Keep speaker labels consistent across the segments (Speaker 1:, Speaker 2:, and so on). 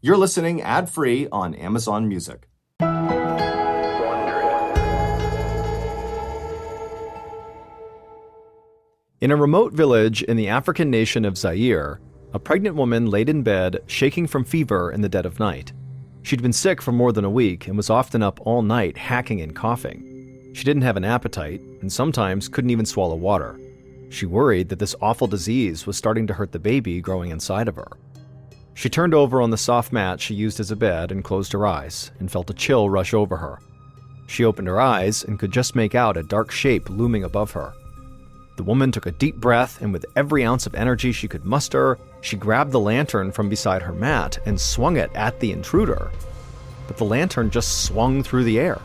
Speaker 1: You're listening ad-free on Amazon Music. In a remote village in the African nation of Zaire, a pregnant woman laid in bed, shaking from fever in the dead of night. She'd been sick for more than a week and was often up all night hacking and coughing. She didn't have an appetite and sometimes couldn't even swallow water. She worried that this awful disease was starting to hurt the baby growing inside of her. She turned over on the soft mat she used as a bed and closed her eyes and felt a chill rush over her. She opened her eyes and could just make out a dark shape looming above her. The woman took a deep breath, and with every ounce of energy she could muster, she grabbed the lantern from beside her mat and swung it at the intruder. But the lantern just swung through the air.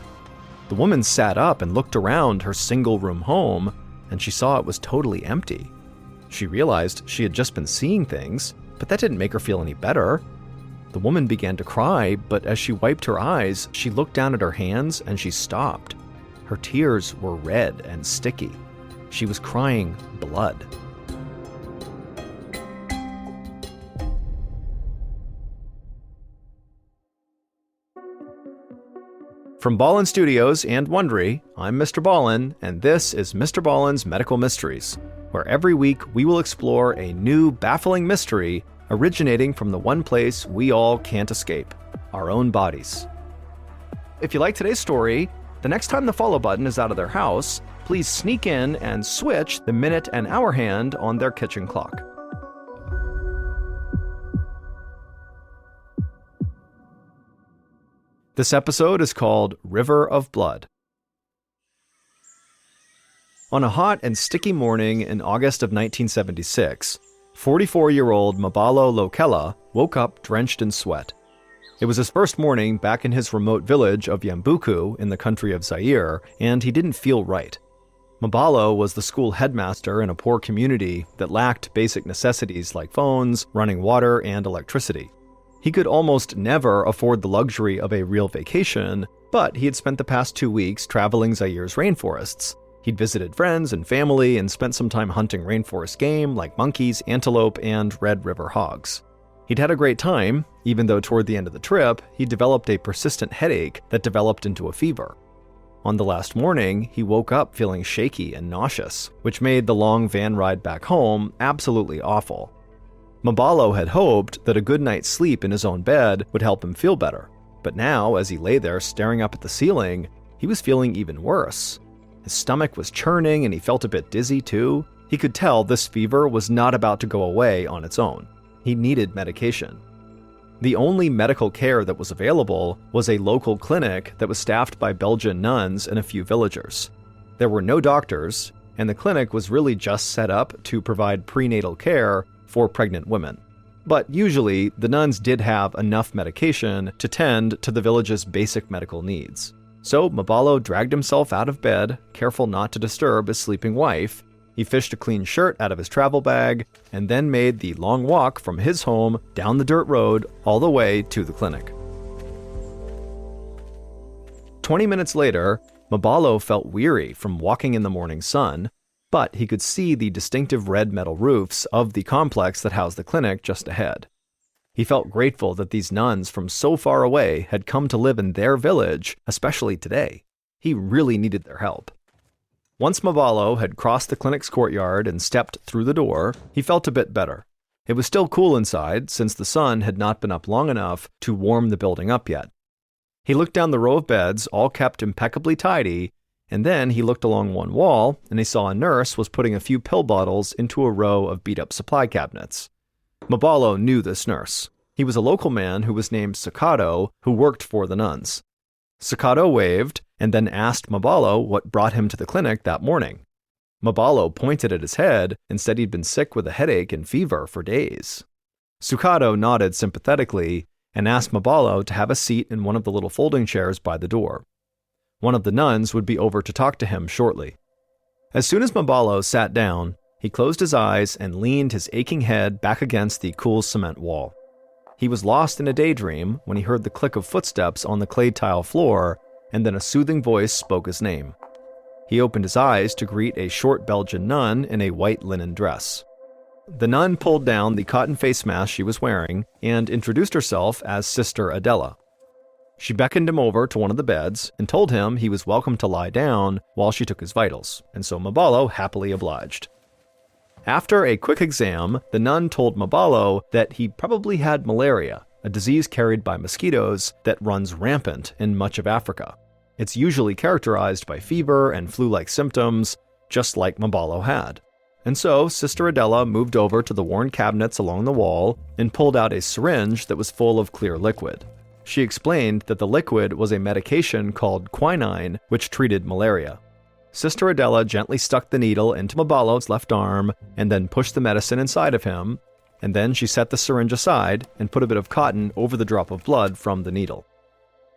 Speaker 1: The woman sat up and looked around her single-room home, and she saw it was totally empty. She realized she had just been seeing things, but that didn't make her feel any better. The woman began to cry, but as she wiped her eyes, she looked down at her hands and she stopped. Her tears were red and sticky. She was crying blood. From Ballin Studios and Wondery, I'm Mr. Ballin, and this is MrBallen's Medical Mysteries, where every week we will explore a new, baffling mystery originating from the one place we all can't escape, our own bodies. If you like today's story, the next time the follow button is out of their house, please sneak in and switch the minute and hour hand on their kitchen clock. This episode is called River of Blood. On a hot and sticky morning in August of 1976, 44-year-old Mabalo Lokela woke up drenched in sweat. It was his first morning back in his remote village of Yambuku in the country of Zaire, and he didn't feel right. Mabalo was the school headmaster in a poor community that lacked basic necessities like phones, running water, and electricity. He could almost never afford the luxury of a real vacation, but he had spent the past 2 weeks traveling Zaire's rainforests. He'd visited friends and family and spent some time hunting rainforest game like monkeys, antelope, and red river hogs. He'd had a great time, even though toward the end of the trip, he developed a persistent headache that developed into a fever. On the last morning, he woke up feeling shaky and nauseous, which made the long van ride back home absolutely awful. Mabalo had hoped that a good night's sleep in his own bed would help him feel better, but now, as he lay there staring up at the ceiling, he was feeling even worse. His stomach was churning and he felt a bit dizzy too. He could tell this fever was not about to go away on its own. He needed medication. The only medical care that was available was a local clinic that was staffed by Belgian nuns and a few villagers. There were no doctors, and the clinic was really just set up to provide prenatal care for pregnant women. But usually, the nuns did have enough medication to tend to the village's basic medical needs. So Mabalo dragged himself out of bed, careful not to disturb his sleeping wife. He fished a clean shirt out of his travel bag, and then made the long walk from his home down the dirt road all the way to the clinic. 20 minutes later, Mabalo felt weary from walking in the morning sun, but he could see the distinctive red metal roofs of the complex that housed the clinic just ahead. He felt grateful that these nuns from so far away had come to live in their village, especially today. He really needed their help. Once Mabalo had crossed the clinic's courtyard and stepped through the door, he felt a bit better. It was still cool inside, since the sun had not been up long enough to warm the building up yet. He looked down the row of beds, all kept impeccably tidy, and then he looked along one wall, and he saw a nurse was putting a few pill bottles into a row of beat-up supply cabinets. Mabalo knew this nurse. He was a local man who was named Sakado, who worked for the nuns. Sakado waved, and then asked Mabalo what brought him to the clinic that morning. Mabalo pointed at his head and said he'd been sick with a headache and fever for days. Sakado nodded sympathetically and asked Mabalo to have a seat in one of the little folding chairs by the door. One of the nuns would be over to talk to him shortly. As soon as Mabalo sat down, he closed his eyes and leaned his aching head back against the cool cement wall. He was lost in a daydream when he heard the click of footsteps on the clay tile floor, and then a soothing voice spoke his name. He opened his eyes to greet a short Belgian nun in a white linen dress. The nun pulled down the cotton face mask she was wearing and introduced herself as Sister Adela. She beckoned him over to one of the beds and told him he was welcome to lie down while she took his vitals, and so Mabalo happily obliged. After a quick exam, the nun told Mabalo that he probably had malaria, a disease carried by mosquitoes that runs rampant in much of Africa. It's usually characterized by fever and flu-like symptoms, just like Mabalo had. And so Sister Adela moved over to the worn cabinets along the wall and pulled out a syringe that was full of clear liquid. She explained that the liquid was a medication called quinine, which treated malaria. Sister Adela gently stuck the needle into Mabalo's left arm and then pushed the medicine inside of him, and then she set the syringe aside and put a bit of cotton over the drop of blood from the needle.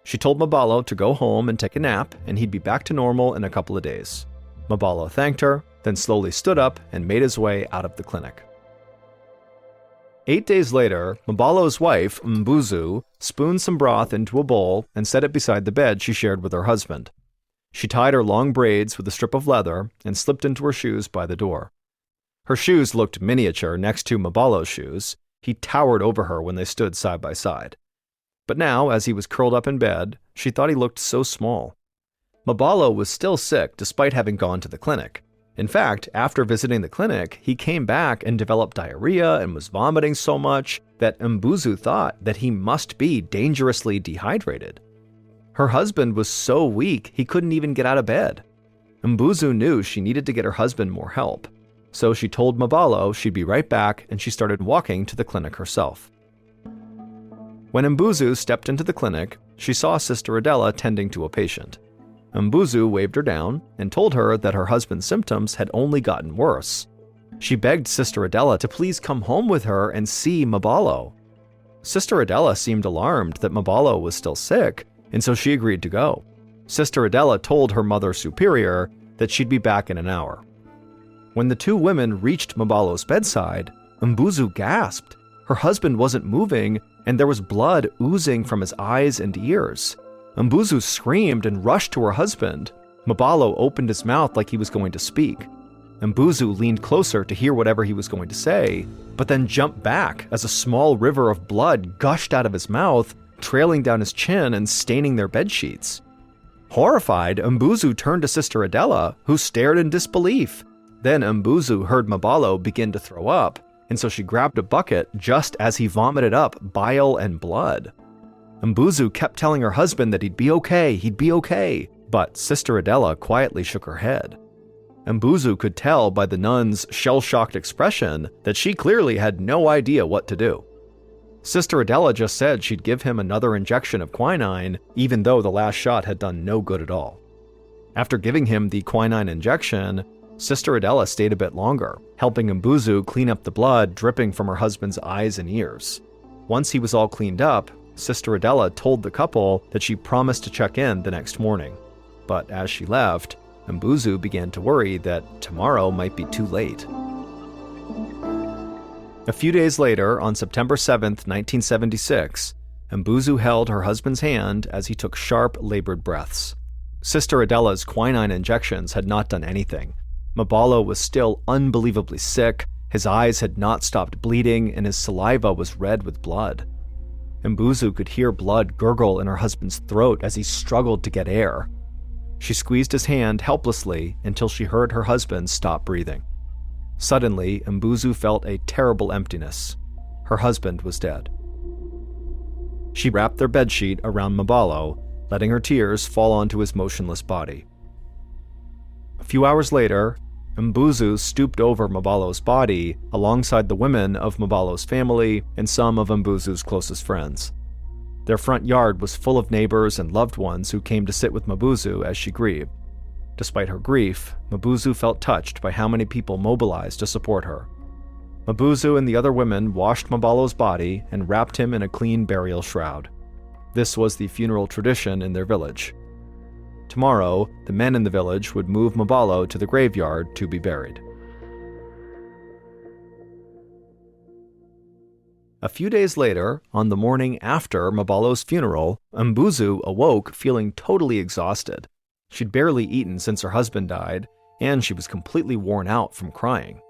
Speaker 1: She told Mabalo to go home and take a nap, and he'd be back to normal in a couple of days. Mabalo thanked her, then slowly stood up and made his way out of the clinic. 8 days later, Mabalo's wife, Mbuzu, spooned some broth into a bowl and set it beside the bed she shared with her husband. She tied her long braids with a strip of leather and slipped into her shoes by the door. Her shoes looked miniature next to Mabalo's shoes. He towered over her when they stood side by side. But now, as he was curled up in bed, she thought he looked so small. Mabalo was still sick despite having gone to the clinic. In fact, after visiting the clinic, he came back and developed diarrhea and was vomiting so much that Mbuzu thought that he must be dangerously dehydrated. Her husband was so weak he couldn't even get out of bed. Mbuzu knew she needed to get her husband more help, so she told Mabalo she'd be right back, and she started walking to the clinic herself. When Mbuzu stepped into the clinic, she saw Sister Adela tending to a patient. Mbuzu waved her down and told her that her husband's symptoms had only gotten worse. She begged Sister Adela to please come home with her and see Mabalo. Sister Adela seemed alarmed that Mabalo was still sick, and so she agreed to go. Sister Adela told her mother superior that she'd be back in an hour. When the two women reached Mabalo's bedside, Mbuzu gasped. Her husband wasn't moving, and there was blood oozing from his eyes and ears. Mbuzu screamed and rushed to her husband. Mabalo opened his mouth like he was going to speak. Mbuzu leaned closer to hear whatever he was going to say, but then jumped back as a small river of blood gushed out of his mouth, trailing down his chin and staining their bedsheets. Horrified, Mbuzu turned to Sister Adela, who stared in disbelief. Then Mbuzu heard Mabalo begin to throw up, and so she grabbed a bucket just as he vomited up bile and blood. Mbuzu kept telling her husband that he'd be okay, but Sister Adela quietly shook her head. Mbuzu could tell by the nun's shell-shocked expression that she clearly had no idea what to do. Sister Adela just said she'd give him another injection of quinine, even though the last shot had done no good at all. After giving him the quinine injection, Sister Adela stayed a bit longer, helping Mbuzu clean up the blood dripping from her husband's eyes and ears. Once he was all cleaned up, Sister Adela told the couple that she promised to check in the next morning. But as she left, Mbuzu began to worry that tomorrow might be too late. A few days later, on September 7th, 1976, Mbuzu held her husband's hand as he took sharp, labored breaths. Sister Adela's quinine injections had not done anything. Mabalo was still unbelievably sick, his eyes had not stopped bleeding, and his saliva was red with blood. Mbuzu could hear blood gurgle in her husband's throat as he struggled to get air. She squeezed his hand helplessly until she heard her husband stop breathing. Suddenly, Mbuzu felt a terrible emptiness. Her husband was dead. She wrapped their bedsheet around Mabalo, letting her tears fall onto his motionless body. A few hours later, Mbuzu stooped over Mabalo's body alongside the women of Mabalo's family and some of Mbuzu's closest friends. Their front yard was full of neighbors and loved ones who came to sit with Mbuzu as she grieved. Despite her grief, Mbuzu felt touched by how many people mobilized to support her. Mbuzu and the other women washed Mabalo's body and wrapped him in a clean burial shroud. This was the funeral tradition in their village. Tomorrow, the men in the village would move Mabalo to the graveyard to be buried. A few days later, on the morning after Mabalo's funeral, Mbuzu awoke feeling totally exhausted. She'd barely eaten since her husband died, and she was completely worn out from crying.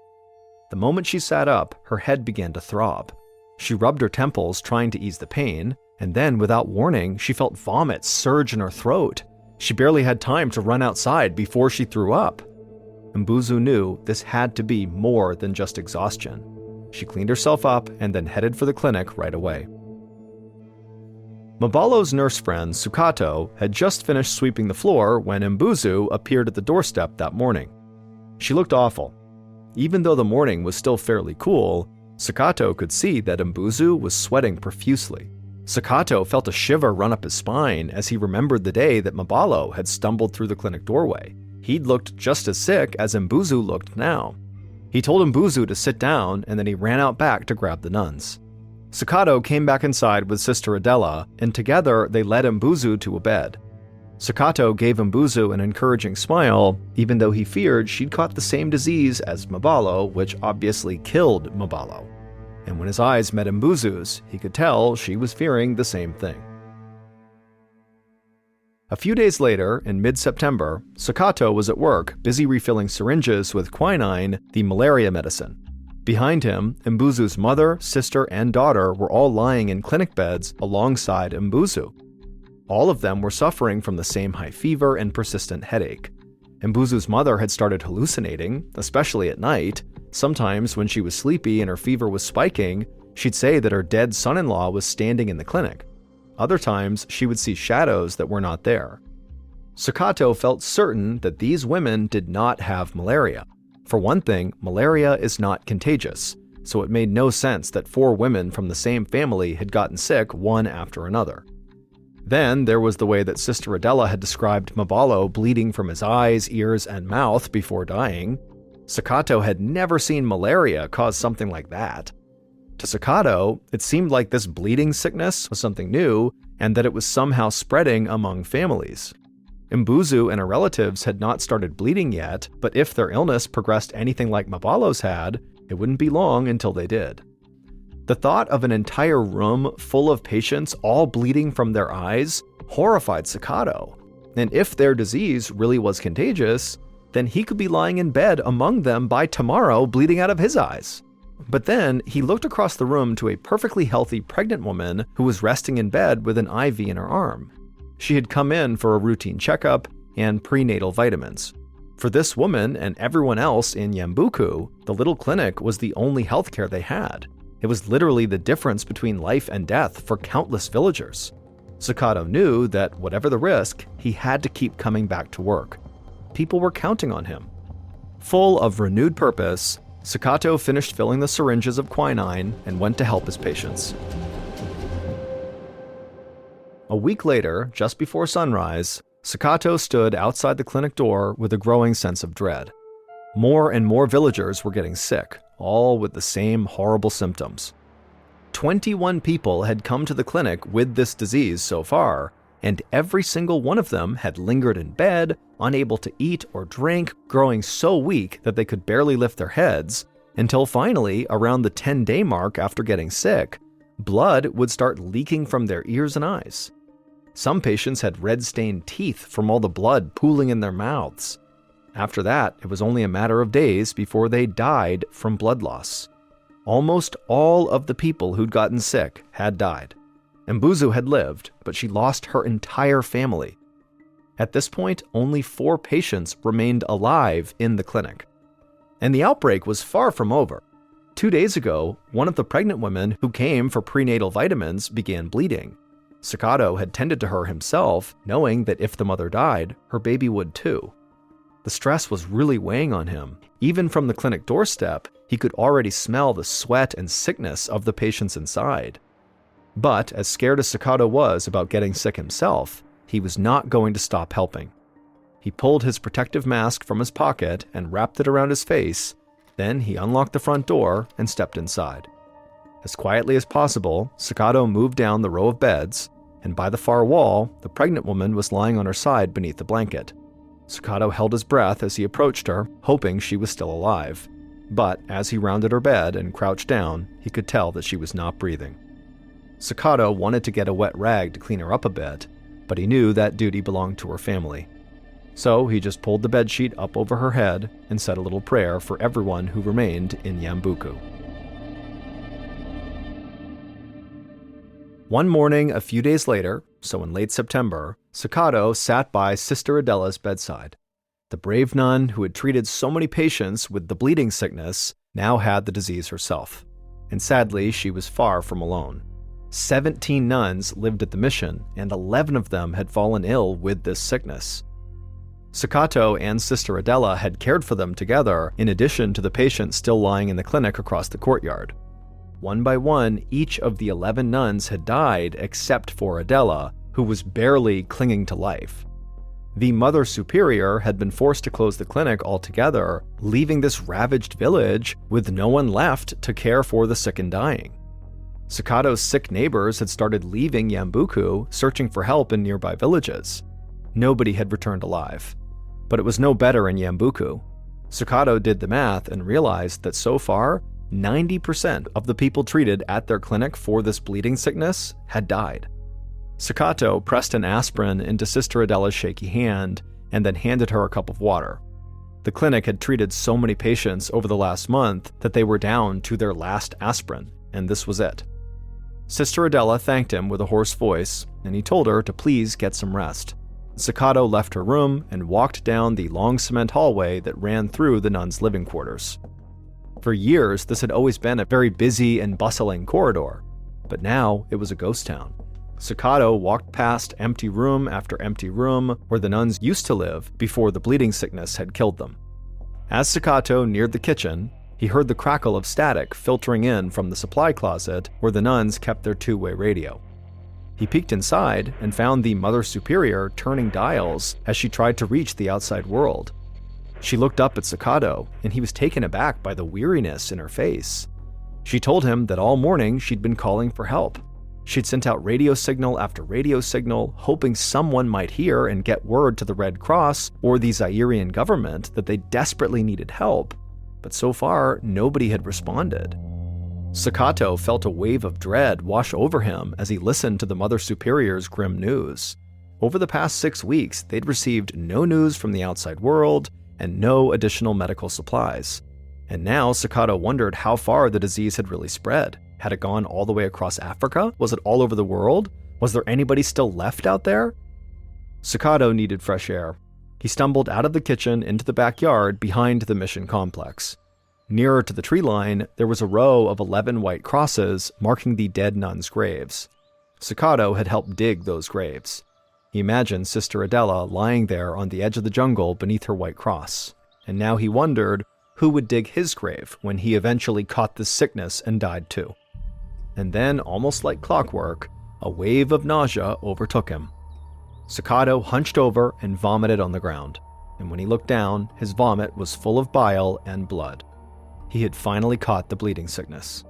Speaker 1: The moment she sat up, her head began to throb. She rubbed her temples, trying to ease the pain, and then, without warning, she felt vomit surge in her throat. She barely had time to run outside before she threw up. Mbuzu knew this had to be more than just exhaustion. She cleaned herself up and then headed for the clinic right away. Mabalo's nurse friend, Sukato, had just finished sweeping the floor when Mbuzu appeared at the doorstep that morning. She looked awful. Even though the morning was still fairly cool, Sukato could see that Mbuzu was sweating profusely. Sukato felt a shiver run up his spine as he remembered the day that Mabalo had stumbled through the clinic doorway. He'd looked just as sick as Mbuzu looked now. He told Mbuzu to sit down, and then he ran out back to grab the nuns. Sukato came back inside with Sister Adela, and together they led Mbuzu to a bed. Sukato gave Mbuzu an encouraging smile, even though he feared she'd caught the same disease as Mabalo, which obviously killed Mabalo. And when his eyes met Mbuzu's, he could tell she was fearing the same thing. A few days later, in mid-September, Sukato was at work, busy refilling syringes with quinine, the malaria medicine. Behind him, Mbuzu's mother, sister, and daughter were all lying in clinic beds alongside Mbuzu. All of them were suffering from the same high fever and persistent headache. Mbuzu's mother had started hallucinating, especially at night. Sometimes, when she was sleepy and her fever was spiking, she'd say that her dead son-in-law was standing in the clinic. Other times, she would see shadows that were not there. Sukato felt certain that these women did not have malaria. For one thing, malaria is not contagious, so it made no sense that 4 women from the same family had gotten sick one after another. Then there was the way that Sister Adela had described Mabalo bleeding from his eyes, ears, and mouth before dying. Sukato had never seen malaria cause something like that. To Sukato, it seemed like this bleeding sickness was something new and that it was somehow spreading among families. Mbuzu and her relatives had not started bleeding yet, but if their illness progressed anything like Mabalo's had, it wouldn't be long until they did. The thought of an entire room full of patients all bleeding from their eyes horrified Sukato. And if their disease really was contagious, then he could be lying in bed among them by tomorrow bleeding out of his eyes. But then he looked across the room to a perfectly healthy pregnant woman who was resting in bed with an IV in her arm. She had come in for a routine checkup and prenatal vitamins. For this woman and everyone else in Yambuku, the little clinic was the only healthcare they had. It was literally the difference between life and death for countless villagers. Sukato knew that whatever the risk, he had to keep coming back to work. People were counting on him. Full of renewed purpose, Sukato finished filling the syringes of quinine and went to help his patients. A week later, just before sunrise, Sukato stood outside the clinic door with a growing sense of dread. More and more villagers were getting sick, all with the same horrible symptoms. 21 people had come to the clinic with this disease so far, and every single one of them had lingered in bed, unable to eat or drink, growing so weak that they could barely lift their heads, until finally, around the 10-day mark after getting sick, blood would start leaking from their ears and eyes. Some patients had red-stained teeth from all the blood pooling in their mouths. After that, it was only a matter of days before they died from blood loss. Almost all of the people who'd gotten sick had died. Mbuzu had lived, but she lost her entire family. At this point, only 4 patients remained alive in the clinic. And the outbreak was far from over. 2 days ago, one of the pregnant women who came for prenatal vitamins began bleeding. Sukato had tended to her himself, knowing that if the mother died, her baby would too. The stress was really weighing on him. Even from the clinic doorstep, he could already smell the sweat and sickness of the patients inside. But as scared as Sukato was about getting sick himself, he was not going to stop helping. He pulled his protective mask from his pocket and wrapped it around his face. Then he unlocked the front door and stepped inside. As quietly as possible, Sukato moved down the row of beds, and by the far wall, the pregnant woman was lying on her side beneath the blanket. Sukato held his breath as he approached her, hoping she was still alive. But as he rounded her bed and crouched down, he could tell that she was not breathing. Sukato wanted to get a wet rag to clean her up a bit, but he knew that duty belonged to her family. So he just pulled the bedsheet up over her head and said a little prayer for everyone who remained in Yambuku. One morning a few days later, so in late September, Sakato sat by Sister Adela's bedside. The brave nun who had treated so many patients with the bleeding sickness now had the disease herself. And sadly, she was far from alone. 17 nuns lived at the mission, and 11 of them had fallen ill with this sickness. Sakato and Sister Adela had cared for them together, in addition to the patients still lying in the clinic across the courtyard. One by one, each of the 11 nuns had died except for Adela, who was barely clinging to life. The Mother Superior had been forced to close the clinic altogether, leaving this ravaged village with no one left to care for the sick and dying. Sakato's sick neighbors had started leaving Yambuku, searching for help in nearby villages. Nobody had returned alive. But it was no better in Yambuku. Sakato did the math and realized that so far, 90% of the people treated at their clinic for this bleeding sickness had died. Sakato pressed an aspirin into Sister Adela's shaky hand and then handed her a cup of water. The clinic had treated so many patients over the last month that they were down to their last aspirin, and this was it. Sister Adela thanked him with a hoarse voice, and he told her to please get some rest. Sakato left her room and walked down the long cement hallway that ran through the nuns' living quarters. For years, this had always been a very busy and bustling corridor, but now it was a ghost town. Sakato walked past empty room after empty room where the nuns used to live before the bleeding sickness had killed them. As Sakato neared the kitchen, he heard the crackle of static filtering in from the supply closet where the nuns kept their two-way radio. He peeked inside and found the Mother Superior turning dials as she tried to reach the outside world. She looked up at Sakato, and he was taken aback by the weariness in her face. She told him that all morning she'd been calling for help. She'd sent out radio signal after radio signal, hoping someone might hear and get word to the Red Cross or the Zairean government that they desperately needed help, but so far nobody had responded. Sakato felt a wave of dread wash over him as he listened to the Mother Superior's grim news. Over the past 6 weeks, they'd received no news from the outside world and no additional medical supplies. And now Sakato wondered how far the disease had really spread. Had it gone all the way across Africa? Was it all over the world? Was there anybody still left out there? Sakato needed fresh air. He stumbled out of the kitchen into the backyard behind the mission complex. Nearer to the tree line, there was a row of 11 white crosses marking the dead nuns' graves. Sakato had helped dig those graves. He imagined Sister Adela lying there on the edge of the jungle beneath her white cross, and now he wondered who would dig his grave when he eventually caught this sickness and died too. And then, almost like clockwork, a wave of nausea overtook him. Sakato hunched over and vomited on the ground, and when he looked down, his vomit was full of bile and blood. He had finally caught the bleeding sickness.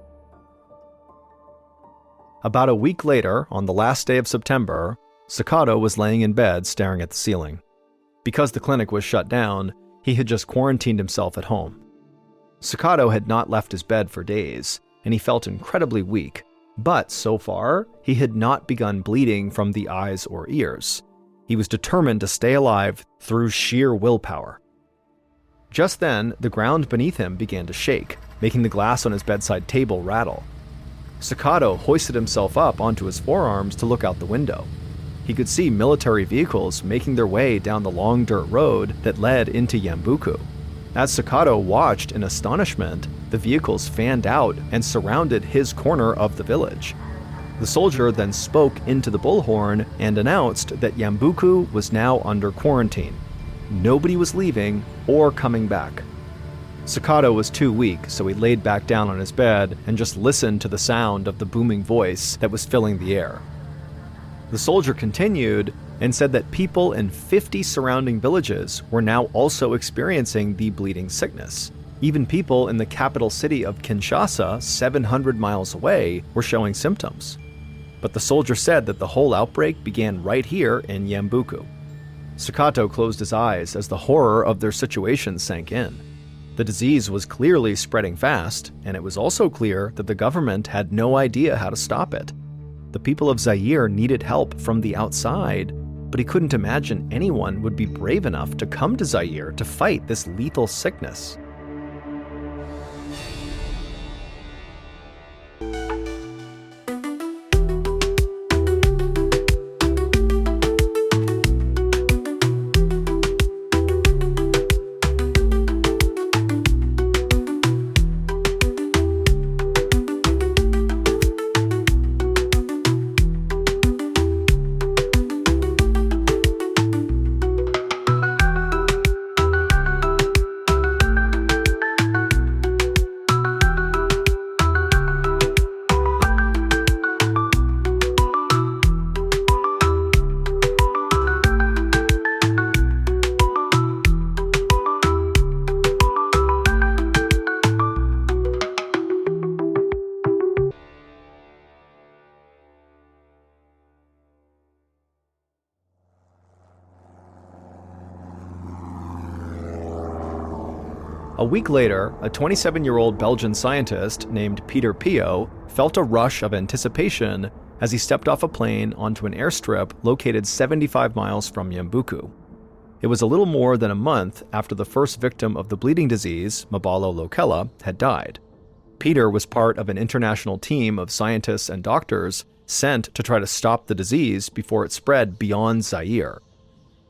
Speaker 1: About a week later, on the last day of September, Sakato was laying in bed staring at the ceiling. Because the clinic was shut down, he had just quarantined himself at home. Sakato had not left his bed for days, and he felt incredibly weak, but so far, he had not begun bleeding from the eyes or ears. He was determined to stay alive through sheer willpower. Just then, the ground beneath him began to shake, making the glass on his bedside table rattle. Sakato hoisted himself up onto his forearms to look out the window. He could see military vehicles making their way down the long dirt road that led into Yambuku. As Sakato watched in astonishment, the vehicles fanned out and surrounded his corner of the village. The soldier then spoke into the bullhorn and announced that Yambuku was now under quarantine. Nobody was leaving or coming back. Sakato was too weak, so he laid back down on his bed and just listened to the sound of the booming voice that was filling the air. The soldier continued and said that people in 50 surrounding villages were now also experiencing the bleeding sickness. Even people in the capital city of Kinshasa, 700 miles away, were showing symptoms. But the soldier said that the whole outbreak began right here in Yambuku. Sakato closed his eyes as the horror of their situation sank in. The disease was clearly spreading fast, and it was also clear that the government had no idea how to stop it. The people of Zaire needed help from the outside, but he couldn't imagine anyone would be brave enough to come to Zaire to fight this lethal sickness. A week later, a 27-year-old Belgian scientist named Peter Pio felt a rush of anticipation as he stepped off a plane onto an airstrip located 75 miles from Yambuku. It was a little more than a month after the first victim of the bleeding disease, MrBallen's, had died. Peter was part of an international team of scientists and doctors sent to try to stop the disease before it spread beyond Zaire.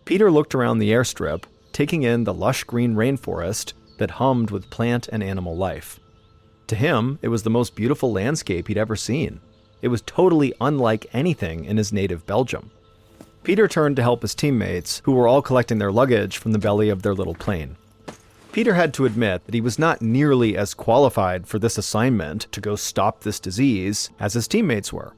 Speaker 1: Peter looked around the airstrip, taking in the lush green rainforest that hummed with plant and animal life. To him, it was the most beautiful landscape he'd ever seen. It was totally unlike anything in his native Belgium. Peter turned to help his teammates, who were all collecting their luggage from the belly of their little plane. Peter had to admit that he was not nearly as qualified for this assignment to go stop this disease as his teammates were.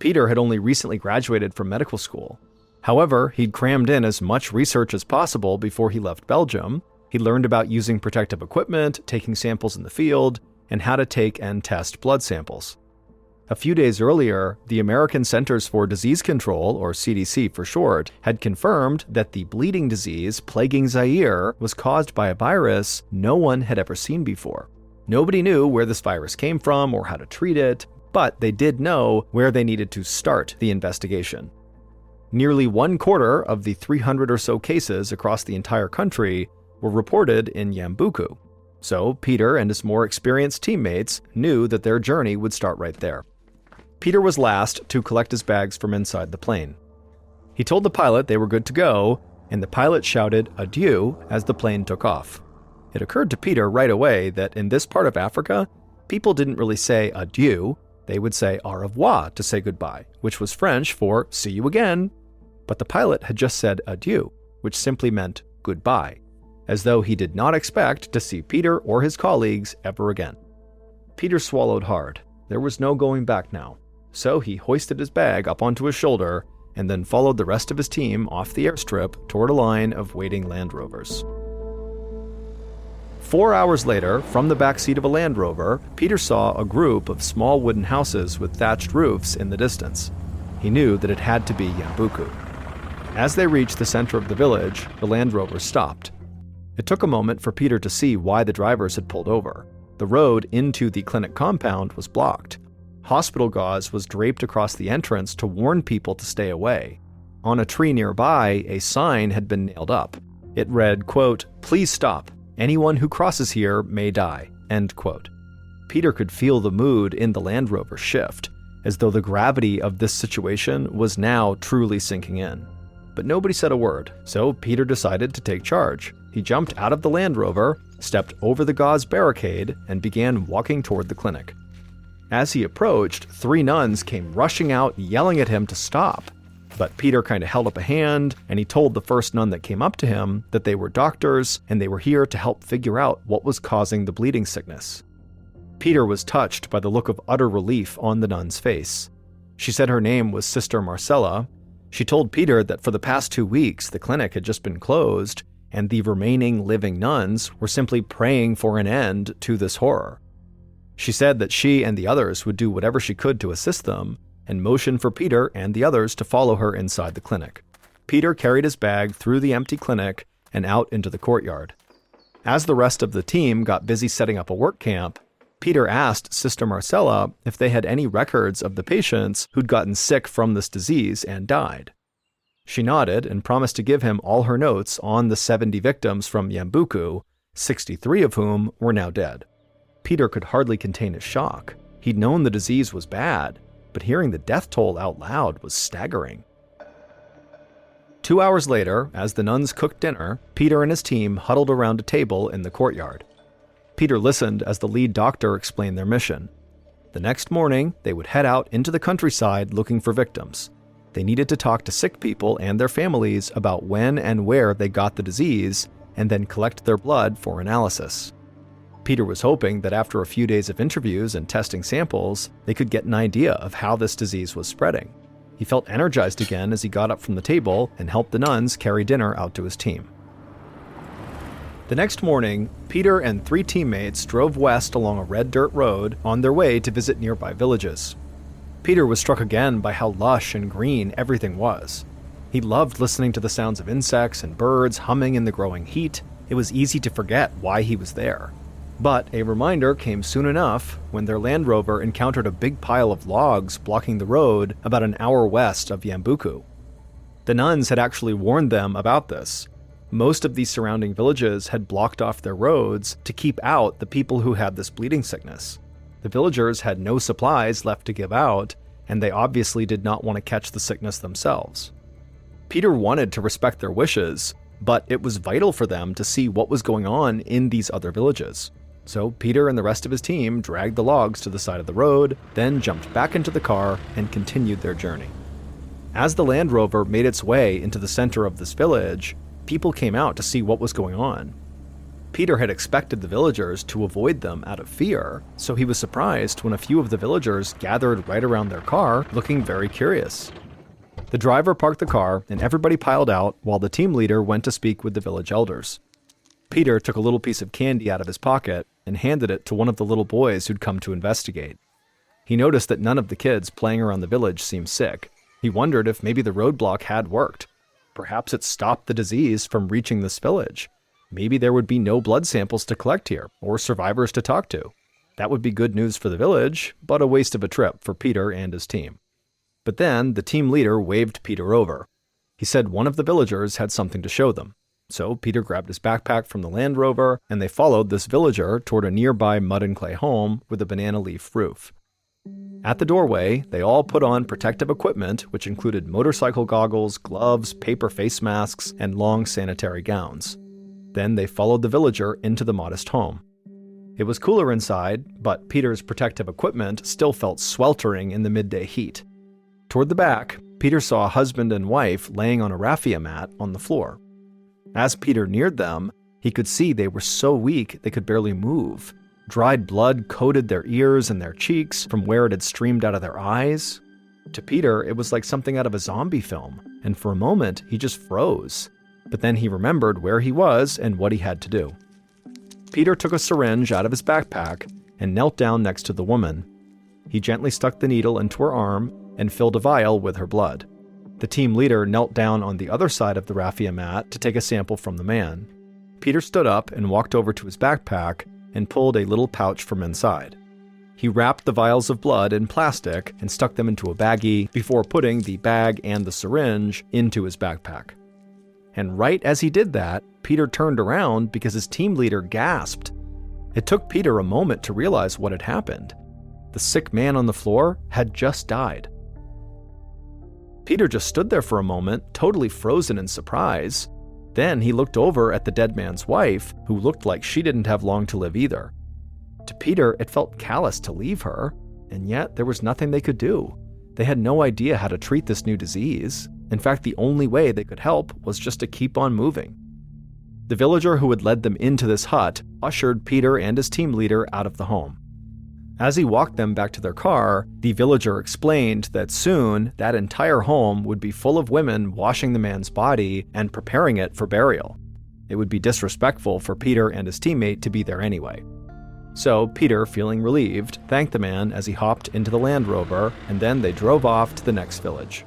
Speaker 1: Peter had only recently graduated from medical school. However, he'd crammed in as much research as possible before he left Belgium. He learned about using protective equipment, taking samples in the field, and how to take and test blood samples. A few days earlier, the American Centers for Disease Control, or CDC for short, had confirmed that the bleeding disease plaguing Zaire was caused by a virus no one had ever seen before. Nobody knew where this virus came from or how to treat it, but they did know where they needed to start the investigation. Nearly 1/4 of the 300 or so cases across the entire country were reported in Yambuku. So Peter and his more experienced teammates knew that their journey would start right there. Peter was last to collect his bags from inside the plane. He told the pilot they were good to go, and the pilot shouted adieu as the plane took off. It occurred to Peter right away that in this part of Africa, people didn't really say adieu, they would say au revoir to say goodbye, which was French for see you again. But the pilot had just said adieu, which simply meant goodbye, as though he did not expect to see Peter or his colleagues ever again. Peter swallowed hard. There was no going back now. So he hoisted his bag up onto his shoulder and then followed the rest of his team off the airstrip toward a line of waiting Land Rovers. 4 hours later, from the backseat of a Land Rover, Peter saw a group of small wooden houses with thatched roofs in the distance. He knew that it had to be Yambuku. As they reached the center of the village, the Land Rover stopped. It took a moment for Peter to see why the drivers had pulled over. The road into the clinic compound was blocked. Hospital gauze was draped across the entrance to warn people to stay away. On a tree nearby, a sign had been nailed up. It read, quote, "Please stop. Anyone who crosses here may die," end quote. Peter could feel the mood in the Land Rover shift, as though the gravity of this situation was now truly sinking in. But nobody said a word, so Peter decided to take charge. He jumped out of the Land Rover, stepped over the gauze barricade, and began walking toward the clinic. As he approached, 3 nuns came rushing out, yelling at him to stop. But Peter kind of held up a hand, and he told the first nun that came up to him that they were doctors, and they were here to help figure out what was causing the bleeding sickness. Peter was touched by the look of utter relief on the nun's face. She said her name was Sister Marcella. She told Peter that for the past 2 weeks, the clinic had just been closed, and the remaining living nuns were simply praying for an end to this horror. She said that she and the others would do whatever she could to assist them, and motioned for Peter and the others to follow her inside the clinic. Peter carried his bag through the empty clinic and out into the courtyard. As the rest of the team got busy setting up a work camp, Peter asked Sister Marcella if they had any records of the patients who'd gotten sick from this disease and died. She nodded and promised to give him all her notes on the 70 victims from Yambuku, 63 of whom were now dead. Peter could hardly contain his shock. He'd known the disease was bad, but hearing the death toll out loud was staggering. 2 hours later, as the nuns cooked dinner, Peter and his team huddled around a table in the courtyard. Peter listened as the lead doctor explained their mission. The next morning, they would head out into the countryside looking for victims. They needed to talk to sick people and their families about when and where they got the disease, and then collect their blood for analysis. Peter was hoping that after a few days of interviews and testing samples, they could get an idea of how this disease was spreading. He felt energized again as he got up from the table and helped the nuns carry dinner out to his team. The next morning, Peter and 3 teammates drove west along a red dirt road on their way to visit nearby villages. Peter was struck again by how lush and green everything was. He loved listening to the sounds of insects and birds humming in the growing heat. It was easy to forget why he was there. But a reminder came soon enough when their Land Rover encountered a big pile of logs blocking the road about an hour west of Yambuku. The nuns had actually warned them about this. Most of these surrounding villages had blocked off their roads to keep out the people who had this bleeding sickness. The villagers had no supplies left to give out, and they obviously did not want to catch the sickness themselves. Peter wanted to respect their wishes, but it was vital for them to see what was going on in these other villages. So Peter and the rest of his team dragged the logs to the side of the road, then jumped back into the car and continued their journey. As the Land Rover made its way into the center of this village, people came out to see what was going on. Peter had expected the villagers to avoid them out of fear, so he was surprised when a few of the villagers gathered right around their car, looking very curious. The driver parked the car, and everybody piled out while the team leader went to speak with the village elders. Peter took a little piece of candy out of his pocket and handed it to one of the little boys who'd come to investigate. He noticed that none of the kids playing around the village seemed sick. He wondered if maybe the roadblock had worked. Perhaps it stopped the disease from reaching this village. Maybe there would be no blood samples to collect here, or survivors to talk to. That would be good news for the village, but a waste of a trip for Peter and his team. But then the team leader waved Peter over. He said one of the villagers had something to show them. So Peter grabbed his backpack from the Land Rover, and they followed this villager toward a nearby mud and clay home with a banana leaf roof. At the doorway, they all put on protective equipment, which included motorcycle goggles, gloves, paper face masks, and long sanitary gowns. Then they followed the villager into the modest home. It was cooler inside, but Peter's protective equipment still felt sweltering in the midday heat. Toward the back, Peter saw a husband and wife laying on a raffia mat on the floor. As Peter neared them, he could see they were so weak they could barely move. Dried blood coated their ears and their cheeks from where it had streamed out of their eyes. To Peter, it was like something out of a zombie film, and for a moment, he just froze. But then he remembered where he was and what he had to do. Peter took a syringe out of his backpack and knelt down next to the woman. He gently stuck the needle into her arm and filled a vial with her blood. The team leader knelt down on the other side of the raffia mat to take a sample from the man. Peter stood up and walked over to his backpack and pulled a little pouch from inside. He wrapped the vials of blood in plastic and stuck them into a baggie before putting the bag and the syringe into his backpack. And right as he did that, Peter turned around because his team leader gasped. It took Peter a moment to realize what had happened. The sick man on the floor had just died. Peter just stood there for a moment, totally frozen in surprise. Then he looked over at the dead man's wife, who looked like she didn't have long to live either. To Peter, it felt callous to leave her, and yet there was nothing they could do. They had no idea how to treat this new disease. In fact, the only way they could help was just to keep on moving. The villager who had led them into this hut ushered Peter and his team leader out of the home. As he walked them back to their car, the villager explained that soon that entire home would be full of women washing the man's body and preparing it for burial. It would be disrespectful for Peter and his teammate to be there anyway. So Peter, feeling relieved, thanked the man as he hopped into the Land Rover, and then they drove off to the next village.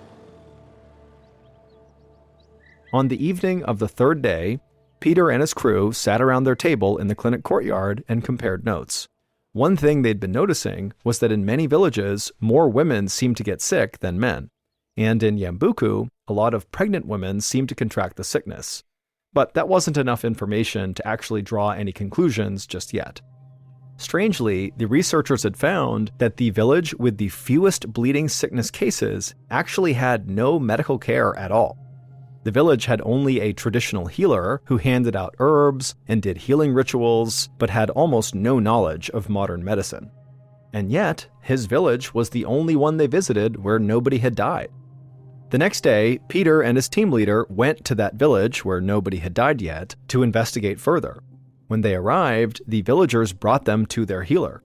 Speaker 1: On the evening of the third day, Peter and his crew sat around their table in the clinic courtyard and compared notes. One thing they'd been noticing was that in many villages, more women seemed to get sick than men. And in Yambuku, a lot of pregnant women seemed to contract the sickness. But that wasn't enough information to actually draw any conclusions just yet. Strangely, the researchers had found that the village with the fewest bleeding sickness cases actually had no medical care at all. The village had only a traditional healer who handed out herbs and did healing rituals, but had almost no knowledge of modern medicine. And yet, his village was the only one they visited where nobody had died. The next day, Peter and his team leader went to that village where nobody had died yet to investigate further. When they arrived, the villagers brought them to their healer.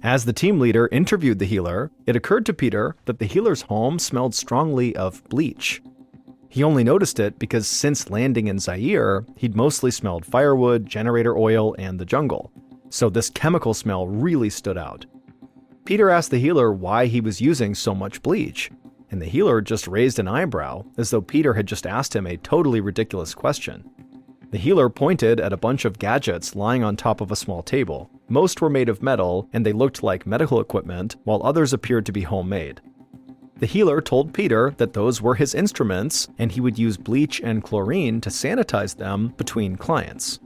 Speaker 1: As the team leader interviewed the healer, it occurred to Peter that the healer's home smelled strongly of bleach. He only noticed it because since landing in Zaire, he'd mostly smelled firewood, generator oil, and the jungle. So this chemical smell really stood out. Peter asked the healer why he was using so much bleach, and the healer just raised an eyebrow as though Peter had just asked him a totally ridiculous question. The healer pointed at a bunch of gadgets lying on top of a small table. Most were made of metal, and they looked like medical equipment, while others appeared to be homemade. The healer told Peter that those were his instruments, and he would use bleach and chlorine to sanitize them between clients.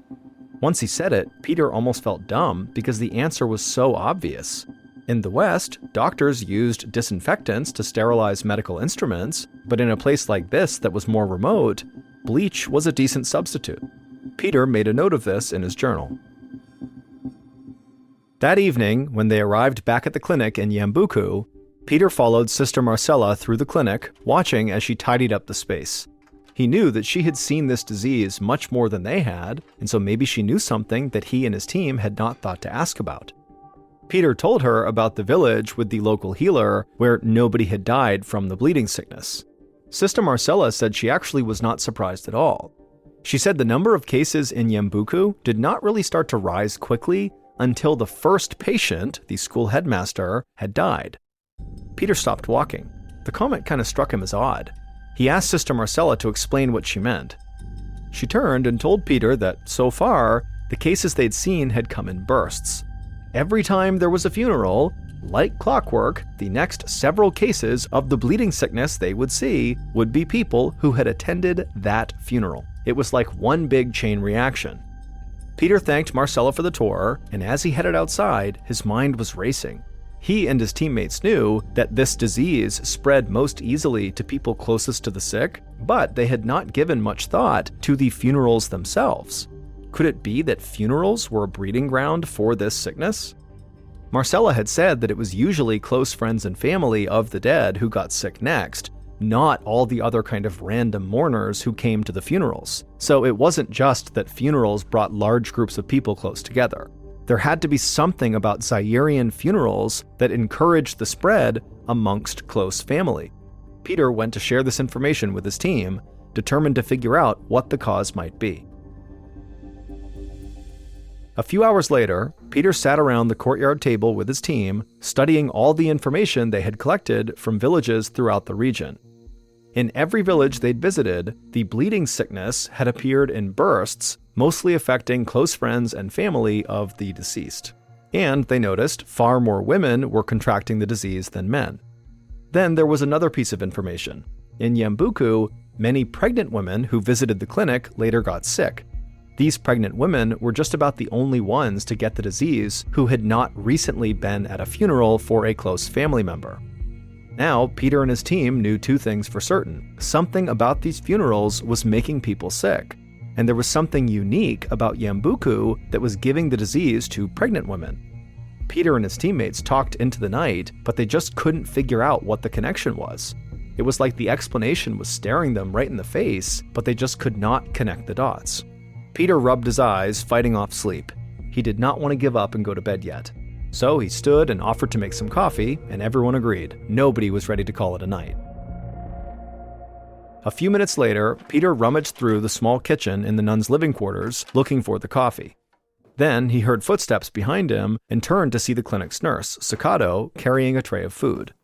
Speaker 1: Once he said it, Peter almost felt dumb because the answer was so obvious. In the West, doctors used disinfectants to sterilize medical instruments, but in a place like this that was more remote, bleach was a decent substitute. Peter made a note of this in his journal. That evening, when they arrived back at the clinic in Yambuku, Peter followed Sister Marcella through the clinic, watching as she tidied up the space. He knew that she had seen this disease much more than they had, and so maybe she knew something that he and his team had not thought to ask about. Peter told her about the village with the local healer where nobody had died from the bleeding sickness. Sister Marcella said she actually was not surprised at all. She said the number of cases in Yambuku did not really start to rise quickly until the first patient, the school headmaster, had died. Peter stopped walking. The comment kind of struck him as odd. He asked Sister Marcella to explain what she meant. She turned and told Peter that, so far, the cases they'd seen had come in bursts. Every time there was a funeral, like clockwork, the next several cases of the bleeding sickness they would see would be people who had attended that funeral. It was like one big chain reaction. Peter thanked Marcella for the tour, and as he headed outside, his mind was racing. He and his teammates knew that this disease spread most easily to people closest to the sick, but they had not given much thought to the funerals themselves. Could it be that funerals were a breeding ground for this sickness? Marcella had said that it was usually close friends and family of the dead who got sick next, not all the other kind of random mourners who came to the funerals. So it wasn't just that funerals brought large groups of people close together. There had to be something about Zairean funerals that encouraged the spread amongst close family. Peter went to share this information with his team, determined to figure out what the cause might be. A few hours later, Peter sat around the courtyard table with his team, studying all the information they had collected from villages throughout the region. In every village they'd visited, the bleeding sickness had appeared in bursts, mostly affecting close friends and family of the deceased. And they noticed far more women were contracting the disease than men. Then there was another piece of information. In Yambuku, many pregnant women who visited the clinic later got sick. These pregnant women were just about the only ones to get the disease who had not recently been at a funeral for a close family member. Now, Peter and his team knew two things for certain. Something about these funerals was making people sick, and there was something unique about Yambuku that was giving the disease to pregnant women. Peter and his teammates talked into the night, but they just couldn't figure out what the connection was. It was like the explanation was staring them right in the face, but they just could not connect the dots. Peter rubbed his eyes, fighting off sleep. He did not want to give up and go to bed yet. So he stood and offered to make some coffee, and everyone agreed. Nobody was ready to call it a night. A few minutes later, Peter rummaged through the small kitchen in the nuns' living quarters, looking for the coffee. Then he heard footsteps behind him and turned to see the clinic's nurse, Sakato, carrying a tray of food.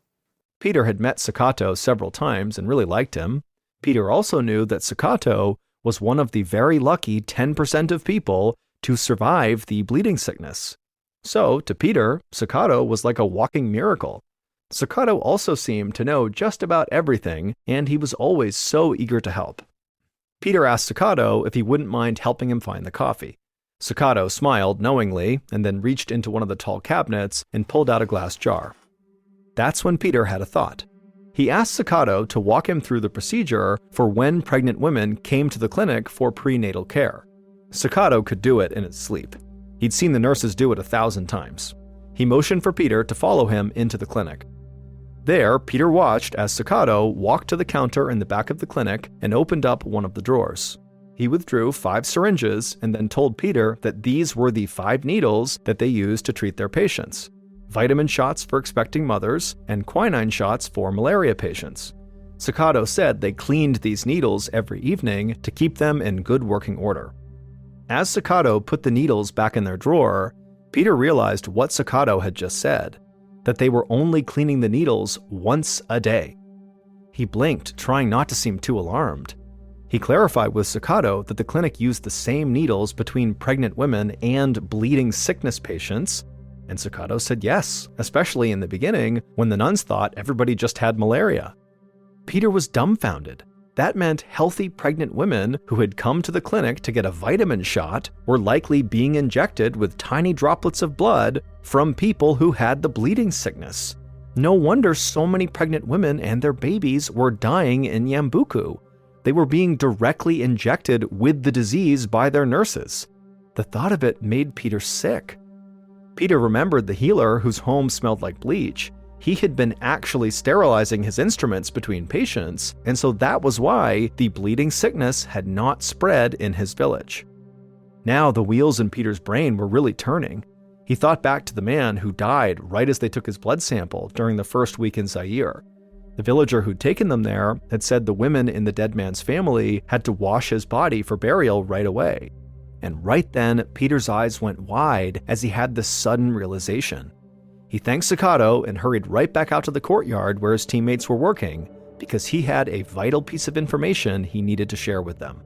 Speaker 1: Peter had met Sakato several times and really liked him. Peter also knew that Sakato was one of the very lucky 10% of people to survive the bleeding sickness. So, to Peter, Sakato was like a walking miracle. Sakado also seemed to know just about everything, and he was always so eager to help. Peter asked Sakado if he wouldn't mind helping him find the coffee. Sakado smiled knowingly and then reached into one of the tall cabinets and pulled out a glass jar. That's when Peter had a thought. He asked Sakado to walk him through the procedure for when pregnant women came to the clinic for prenatal care. Sakado could do it in his sleep. He'd seen the nurses do it 1,000 times. He motioned for Peter to follow him into the clinic. There, Peter watched as Sakado walked to the counter in the back of the clinic and opened up one of the drawers. He withdrew 5 syringes and then told Peter that these were the 5 needles that they used to treat their patients: vitamin shots for expecting mothers and quinine shots for malaria patients. Sakado said they cleaned these needles every evening to keep them in good working order. As Sakado put the needles back in their drawer, Peter realized what Sakado had just said, that they were only cleaning the needles once a day. He blinked, trying not to seem too alarmed. He clarified with Sakado that the clinic used the same needles between pregnant women and bleeding sickness patients, and Sakado said yes, especially in the beginning when the nuns thought everybody just had malaria. Peter was dumbfounded. That meant healthy pregnant women who had come to the clinic to get a vitamin shot were likely being injected with tiny droplets of blood from people who had the bleeding sickness. No wonder so many pregnant women and their babies were dying in Yambuku. They were being directly injected with the disease by their nurses. The thought of it made Peter sick. Peter remembered the healer whose home smelled like bleach. He had been actually sterilizing his instruments between patients, and so that was why the bleeding sickness had not spread in his village. Now the wheels in Peter's brain were really turning. He thought back to the man who died right as they took his blood sample during the first week in Zaire. The villager who'd taken them there had said the women in the dead man's family had to wash his body for burial right away. And right then, Peter's eyes went wide as he had this sudden realization. He thanked Sakado and hurried right back out to the courtyard where his teammates were working, because he had a vital piece of information he needed to share with them.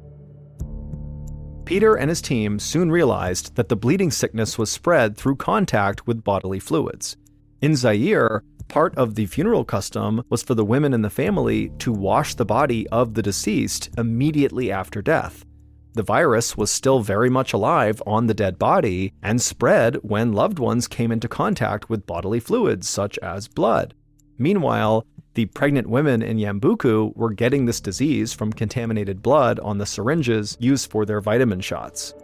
Speaker 1: Peter and his team soon realized that the bleeding sickness was spread through contact with bodily fluids. In Zaire, part of the funeral custom was for the women in the family to wash the body of the deceased immediately after death. The virus was still very much alive on the dead body and spread when loved ones came into contact with bodily fluids such as blood. Meanwhile, the pregnant women in Yambuku were getting this disease from contaminated blood on the syringes used for their vitamin shots.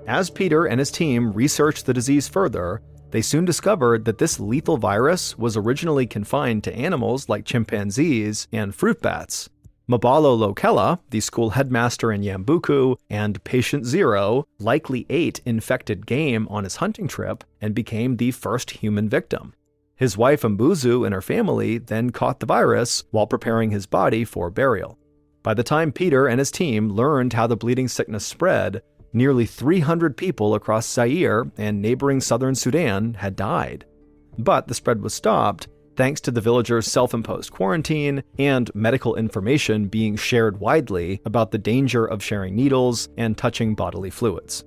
Speaker 1: As Peter and his team researched the disease further, they soon discovered that this lethal virus was originally confined to animals like chimpanzees and fruit bats. Mabalo Lokela, the school headmaster in Yambuku, and patient Zero likely ate infected game on his hunting trip and became the first human victim. His wife Mbuzu and her family then caught the virus while preparing his body for burial. By the time Peter and his team learned how the bleeding sickness spread, nearly 300 people across Zaire and neighboring southern Sudan had died. But the spread was stopped thanks to the villagers' self-imposed quarantine and medical information being shared widely about the danger of sharing needles and touching bodily fluids.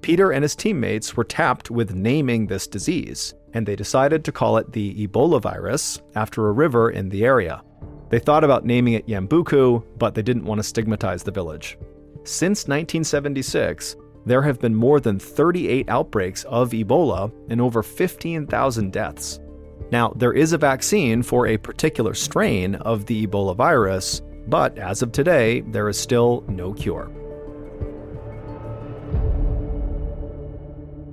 Speaker 1: Peter and his teammates were tapped with naming this disease, and they decided to call it the Ebola virus after a river in the area. They thought about naming it Yambuku, but they didn't want to stigmatize the village. Since 1976, there have been more than 38 outbreaks of Ebola and over 15,000 deaths. Now, there is a vaccine for a particular strain of the Ebola virus, but as of today, there is still no cure.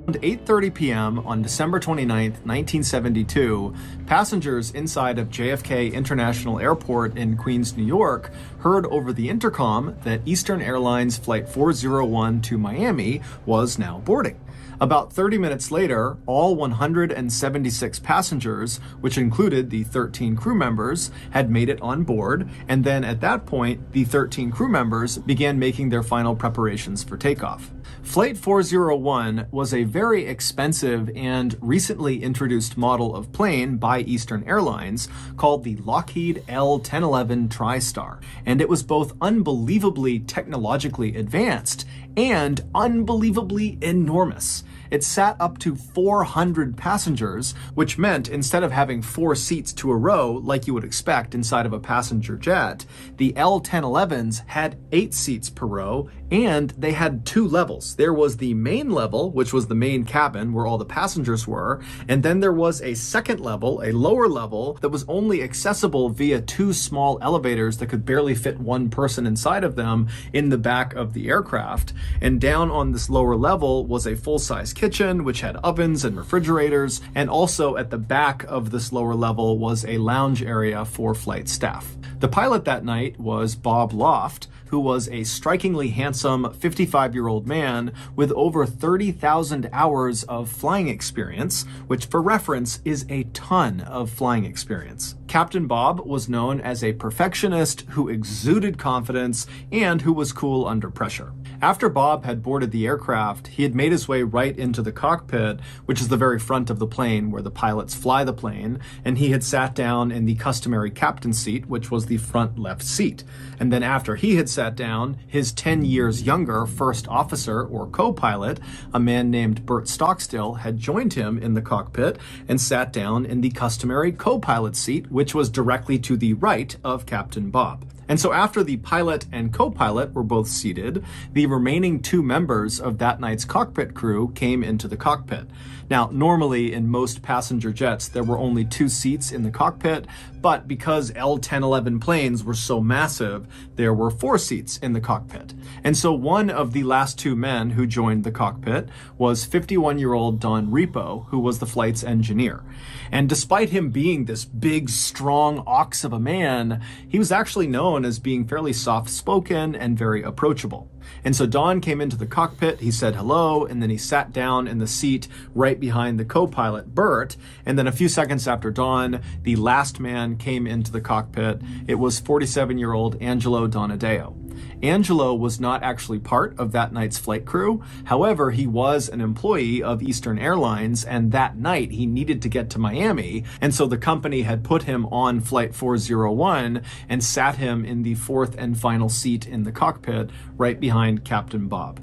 Speaker 1: Around 8:30 p.m. on December 29, 1972, passengers inside of JFK International Airport in Queens, New York, heard over the intercom that Eastern Airlines Flight 401 to Miami was now boarding. About 30 minutes later, all 176 passengers, which included the 13 crew members, had made it on board, and then at that point, the 13 crew members began making their final preparations for takeoff. Flight 401 was a very expensive and recently introduced model of plane by Eastern Airlines called the Lockheed L-1011 TriStar, and it was both unbelievably technologically advanced and unbelievably enormous. it sat up to 400 passengers, which meant instead of having 4 seats to a row like you would expect inside of a passenger jet, the L-1011s had 8 seats per row, and they had 2 levels. There was the main level, which was the main cabin where all the passengers were, and then there was a second level, a lower level, that was only accessible via 2 small elevators that could barely fit 1 person inside of them in the back of the aircraft. And down on this lower level was a full-size kitchen, which had ovens and refrigerators, and also at the back of this lower level was a lounge area for flight staff. The pilot that night was Bob Loft, who was a strikingly handsome 55-year-old man with over 30,000 hours of flying experience, which for reference is a ton of flying experience. Captain Bob was known as a perfectionist who exuded confidence and who was cool under pressure. After Bob had boarded the aircraft, he had made his way right into the cockpit, which is the very front of the plane where the pilots fly the plane, and he had sat down in the customary captain's seat, which was the front left seat. And then after he had sat down, his 10 years younger first officer or co-pilot, a man named Bert Stockstill, had joined him in the cockpit and sat down in the customary co-pilot seat, which was directly to the right of Captain Bob. And so after the pilot and co-pilot were both seated, the remaining 2 members of that night's cockpit crew came into the cockpit. Now, normally in most passenger jets, there were only 2 seats in the cockpit, but because L-1011 planes were so massive, there were 4 seats in the cockpit. And so one of the last 2 men who joined the cockpit was 51-year-old Don Repo, who was the flight's engineer. And despite him being this big, strong ox of a man, he was actually known as being fairly soft-spoken and very approachable. And so Don came into the cockpit, he said hello, and then he sat down in the seat right behind the co-pilot, Bert. And then a few seconds after Don, the last man came into the cockpit. It was 47-year-old Angelo Donadeo. Angelo was not actually part of that night's flight crew. However, he was an employee of Eastern Airlines, and that night he needed to get to Miami, and so the company had put him on Flight 401 and sat him in the 4th and final seat in the cockpit right behind Captain Bob.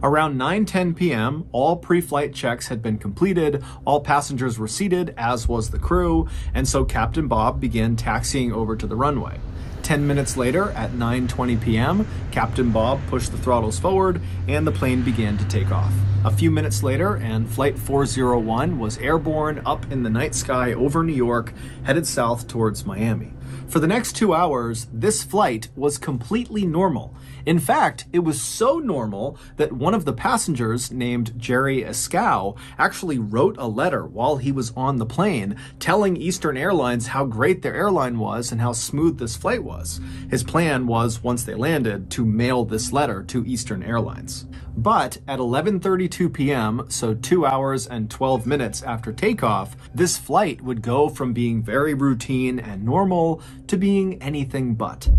Speaker 1: Around 9:10 p.m., all pre-flight checks had been completed, all passengers were seated, as was the crew, and so Captain Bob began taxiing over to the runway. 10 minutes later, at 9:20 p.m., Captain Bob pushed the throttles forward and the plane began to take off. A few minutes later, and Flight 401 was airborne up in the night sky over New York, headed south towards Miami. For the next 2 hours, this flight was completely normal. In fact, it was so normal that one of the passengers, named Jerry Escow, actually wrote a letter while he was on the plane telling Eastern Airlines how great their airline was and how smooth this flight was. His plan was, once they landed, to mail this letter to Eastern Airlines. But at 11:32 p.m., so 2 hours and 12 minutes after takeoff, this flight would go from being very routine and normal to being anything but.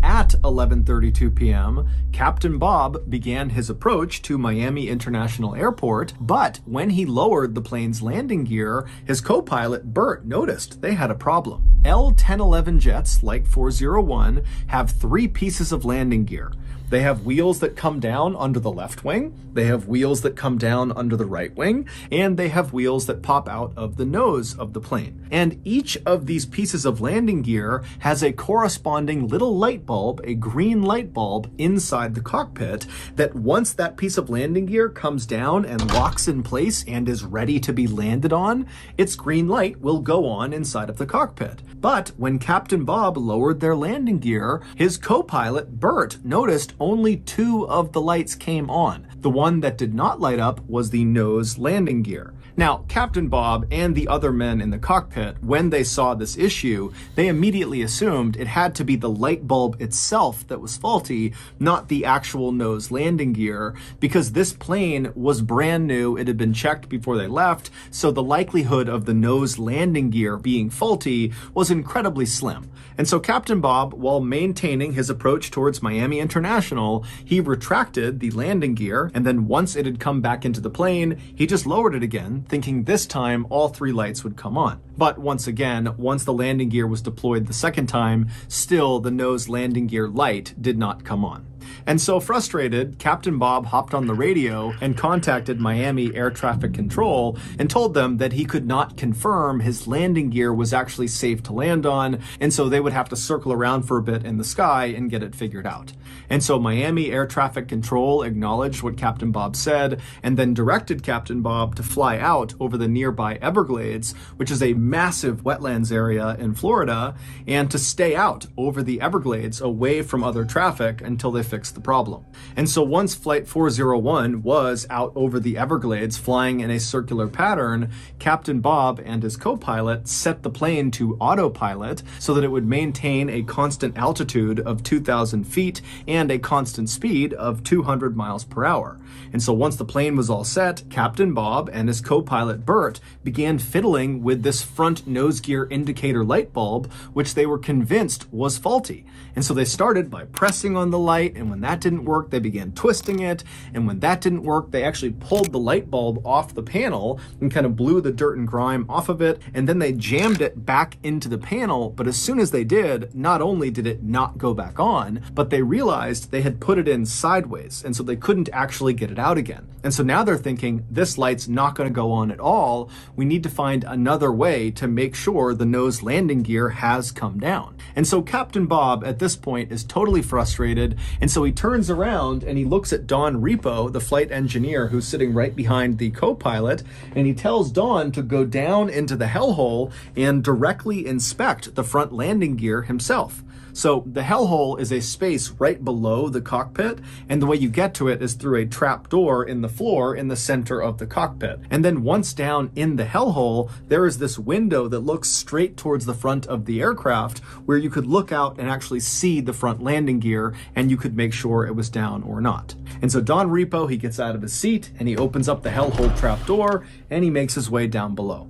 Speaker 1: At 11:32 p.m., Captain Bob began his approach to Miami International Airport, but when he lowered the plane's landing gear, his co-pilot Bert noticed they had a problem. L-1011 jets, like 401, have 3 pieces of landing gear. They have wheels that come down under the left wing, they have wheels that come down under the right wing, and they have wheels that pop out of the nose of the plane. And each of these pieces of landing gear has a corresponding little light bulb, a green light bulb, inside the cockpit that once that piece of landing gear comes down and locks in place and is ready to be landed on, its green light will go on inside of the cockpit. But when Captain Bob lowered their landing gear, his co-pilot Bert noticed only 2 of the lights came on. The one that did not light up was the nose landing gear. Now, Captain Bob and the other men in the cockpit, when they saw this issue, they immediately assumed it had to be the light bulb itself that was faulty, not the actual nose landing gear, because this plane was brand new, it had been checked before they left, so the likelihood of the nose landing gear being faulty was incredibly slim. And so Captain Bob, while maintaining his approach towards Miami International, he retracted the landing gear, and then once it had come back into the plane, he just lowered it again, thinking this time all 3 lights would come on. But once again, once the landing gear was deployed the second time, still the nose landing gear light did not come on. And so frustrated, Captain Bob hopped on the radio and contacted Miami Air Traffic Control and told them that he could not confirm his landing gear was actually safe to land on, and so they would have to circle around for a bit in the sky and get it figured out. And so Miami Air Traffic Control acknowledged what Captain Bob said and then directed Captain Bob to fly out over the nearby Everglades, which is a massive wetlands area in Florida, and to stay out over the Everglades away from other traffic until they fixed the problem. And so once Flight 401 was out over the Everglades flying in a circular pattern, Captain Bob and his co-pilot set the plane to autopilot so that it would maintain a constant altitude of 2,000 feet and a constant speed of 200 miles per hour. And so once the plane was all set, Captain Bob and his co-pilot Bert began fiddling with this front nose gear indicator light bulb, which they were convinced was faulty. And so they started by pressing on the light, and when that didn't work, they began twisting it, and when that didn't work, they actually pulled the light bulb off the panel and kind of blew the dirt and grime off of it, and then they jammed it back into the panel. But as soon as they did, not only did it not go back on, but they realized they had put it in sideways, and so they couldn't actually get it out again. And so now they're thinking, this light's not going to go on at all. We need to find another way to make sure the nose landing gear has come down. And so Captain Bob at this point is totally frustrated, and so he turns around and he looks at Don Repo, the flight engineer who's sitting right behind the co-pilot, and he tells Don to go down into the hellhole and directly inspect the front landing gear himself. So the hellhole is a space right below the cockpit, and the way you get to it is through a trap door in the floor in the center of the cockpit. And then once down in the hellhole, there is this window that looks straight towards the front of the aircraft where you could look out and actually see the front landing gear, and you could make sure it was down or not. And so Don Repo, he gets out of his seat and he opens up the hellhole trap door and he makes his way down below.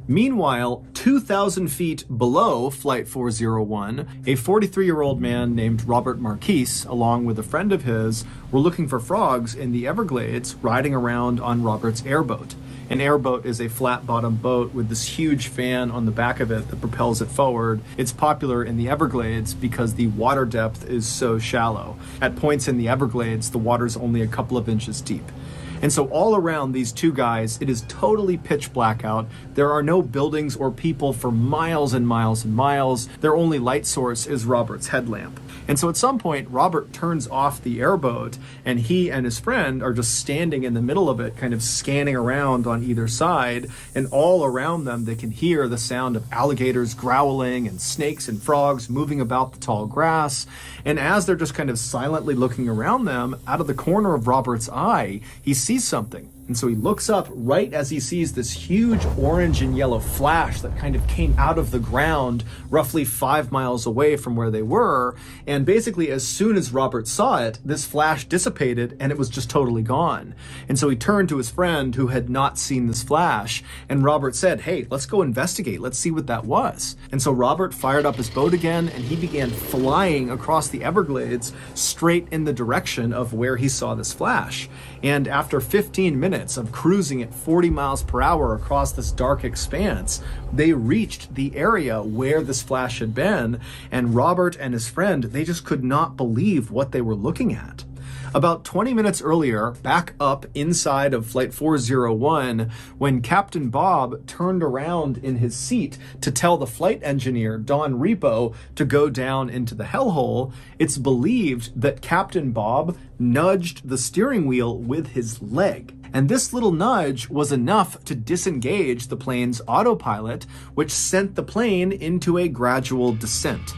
Speaker 1: Meanwhile, 2,000 feet below Flight 401, a 43-year-old man named Robert Marquise, along with a friend of his, were looking for frogs in the Everglades, riding around on Robert's airboat. An airboat is a flat-bottom boat with this huge fan on the back of it that propels it forward. It's popular in the Everglades because the water depth is so shallow. At points in the Everglades, the water's only a couple of inches deep. And so all around these two guys, it is totally pitch black out. There are no buildings or people for miles and miles and miles. Their only light source is Robert's headlamp. And so at some point, Robert turns off the airboat, and he and his friend are just standing in the middle of it, kind of scanning around on either side. And all around them, they can hear the sound of alligators growling and snakes and frogs moving about the tall grass. And as they're just kind of silently looking around them, out of the corner of Robert's eye, he sees something. And so he looks up right as he sees this huge orange and yellow flash that kind of came out of the ground roughly 5 miles away from where they were. And basically, as soon as Robert saw it, this flash dissipated and it was just totally gone. And so he turned to his friend who had not seen this flash, and Robert said, "Hey, let's go investigate. Let's see what that was." And so Robert fired up his boat again and he began flying across the Everglades straight in the direction of where he saw this flash. And after 15 minutes of cruising at 40 miles per hour across this dark expanse, they reached the area where this flash had been, and Robert and his friend, they just could not believe what they were looking at. About 20 minutes earlier, back up inside of Flight 401, when Captain Bob turned around in his seat to tell the flight engineer, Don Repo, to go down into the hellhole, it's believed that Captain Bob nudged the steering wheel with his leg. And this little nudge was enough to disengage the plane's autopilot, which sent the plane into a gradual descent.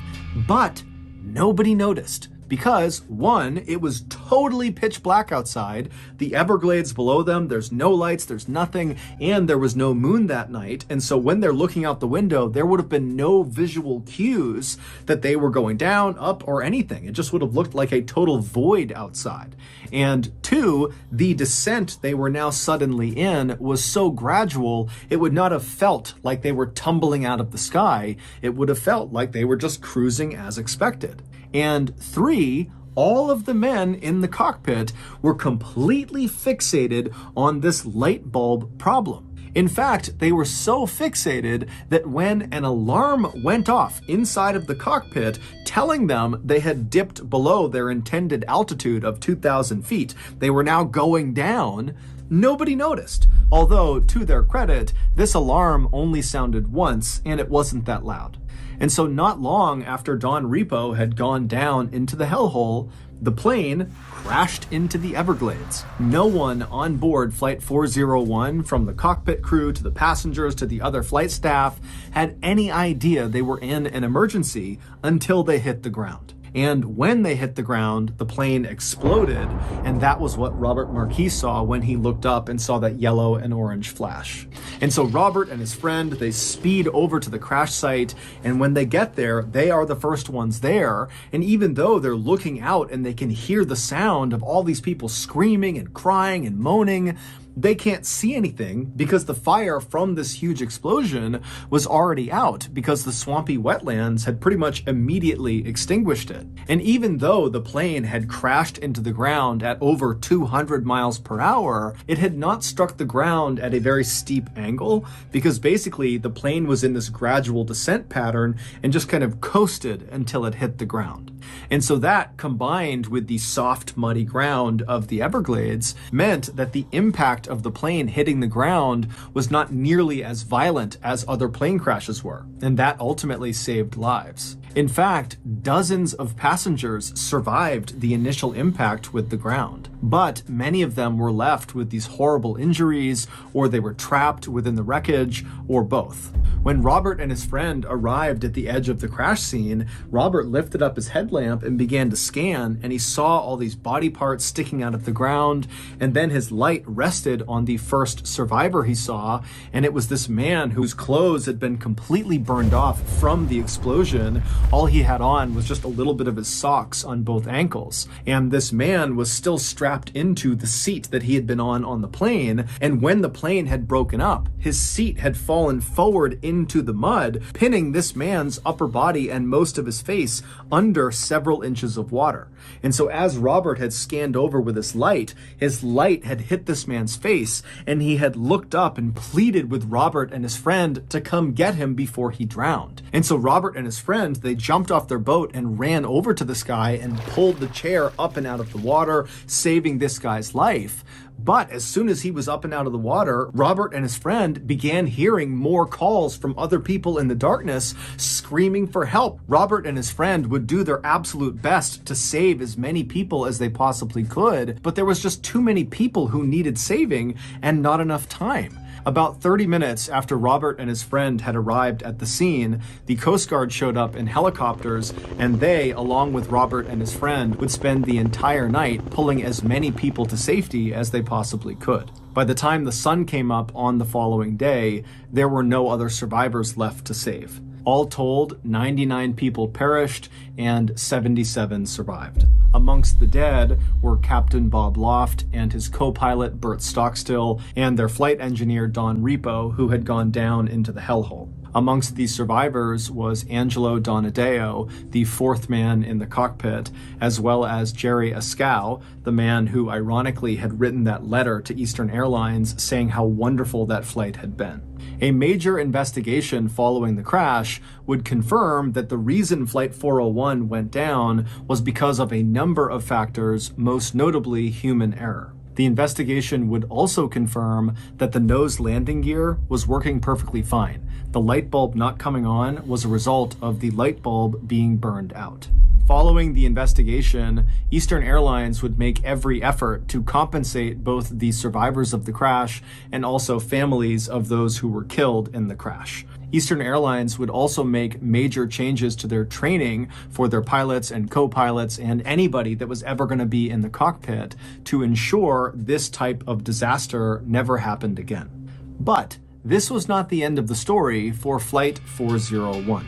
Speaker 1: But nobody noticed. Because, one, it was totally pitch black outside, the Everglades below them, there's no lights, there's nothing, and there was no moon that night, and so when they're looking out the window, there would have been no visual cues that they were going down, up, or anything. It just would have looked like a total void outside. And two, the descent they were now suddenly in was so gradual, it would not have felt like they were tumbling out of the sky. It would have felt like they were just cruising as expected. And three, all of the men in the cockpit were completely fixated on this light bulb problem. In fact, they were so fixated that when an alarm went off inside of the cockpit telling them they had dipped below their intended altitude of 2,000 feet, they were now going down, nobody noticed. Although, to their credit, this alarm only sounded once and it wasn't that loud. And so not long after Don Repo had gone down into the hellhole, the plane crashed into the Everglades. No one on board Flight 401, from the cockpit crew to the passengers to the other flight staff, had any idea they were in an emergency until they hit the ground. And when they hit the ground, the plane exploded, and that was what Robert Marquis saw when he looked up and saw that yellow and orange flash. And so Robert and his friend, they speed over to the crash site, and when they get there, they are the first ones there. And even though they're looking out and they can hear the sound of all these people screaming and crying and moaning, they can't see anything because the fire from this huge explosion was already out because the swampy wetlands had pretty much immediately extinguished it. And even though the plane had crashed into the ground at over 200 miles per hour, it had not struck the ground at a very steep angle because basically the plane was in this gradual descent pattern and just kind of coasted until it hit the ground. And so that, combined with the soft, muddy ground of the Everglades, meant that the impact of the plane hitting the ground was not nearly as violent as other plane crashes were, and that ultimately saved lives. In fact, dozens of passengers survived the initial impact with the ground, but many of them were left with these horrible injuries, or they were trapped within the wreckage, or both. When Robert and his friend arrived at the edge of the crash scene, Robert lifted up his headlamp and began to scan, and he saw all these body parts sticking out of the ground, and then his light rested on the first survivor he saw, and it was this man whose clothes had been completely burned off from the explosion. All he had on was just a little bit of his socks on both ankles, and this man was still strapped into the seat that he had been on the plane, and when the plane had broken up, his seat had fallen forward into the mud, pinning this man's upper body and most of his face under several inches of water. And so as Robert had scanned over with his light had hit this man's face, and he had looked up and pleaded with Robert and his friend to come get him before he drowned. And so Robert and his friend, they jumped off their boat and ran over to this guy and pulled the chair up and out of the water, saving this guy's life. But as soon as he was up and out of the water, Robert and his friend began hearing more calls from other people in the darkness screaming for help. Robert and his friend would do their absolute best to save as many people as they possibly could, but there was just too many people who needed saving and not enough time. About 30 minutes after Robert and his friend had arrived at the scene, the Coast Guard showed up in helicopters, and they, along with Robert and his friend, would spend the entire night pulling as many people to safety as they possibly could. By the time the sun came up on the following day, there were no other survivors left to save. All told, 99 people perished and 77 survived. Amongst the dead were Captain Bob Loft and his co-pilot Bert Stockstill and their flight engineer Don Repo, who had gone down into the hellhole. Amongst these survivors was Angelo Donadeo, the fourth man in the cockpit, as well as Jerry Ascow, the man who ironically had written that letter to Eastern Airlines saying how wonderful that flight had been. A major investigation following the crash would confirm that the reason Flight 401 went down was because of a number of factors, most notably human error. The investigation would also confirm that the nose landing gear was working perfectly fine. The light bulb not coming on was a result of the light bulb being burned out. Following the investigation, Eastern Airlines would make every effort to compensate both the survivors of the crash and also families of those who were killed in the crash. Eastern Airlines would also make major changes to their training for their pilots and co-pilots and anybody that was ever going to be in the cockpit to ensure this type of disaster never happened again. But this was not the end of the story for Flight 401.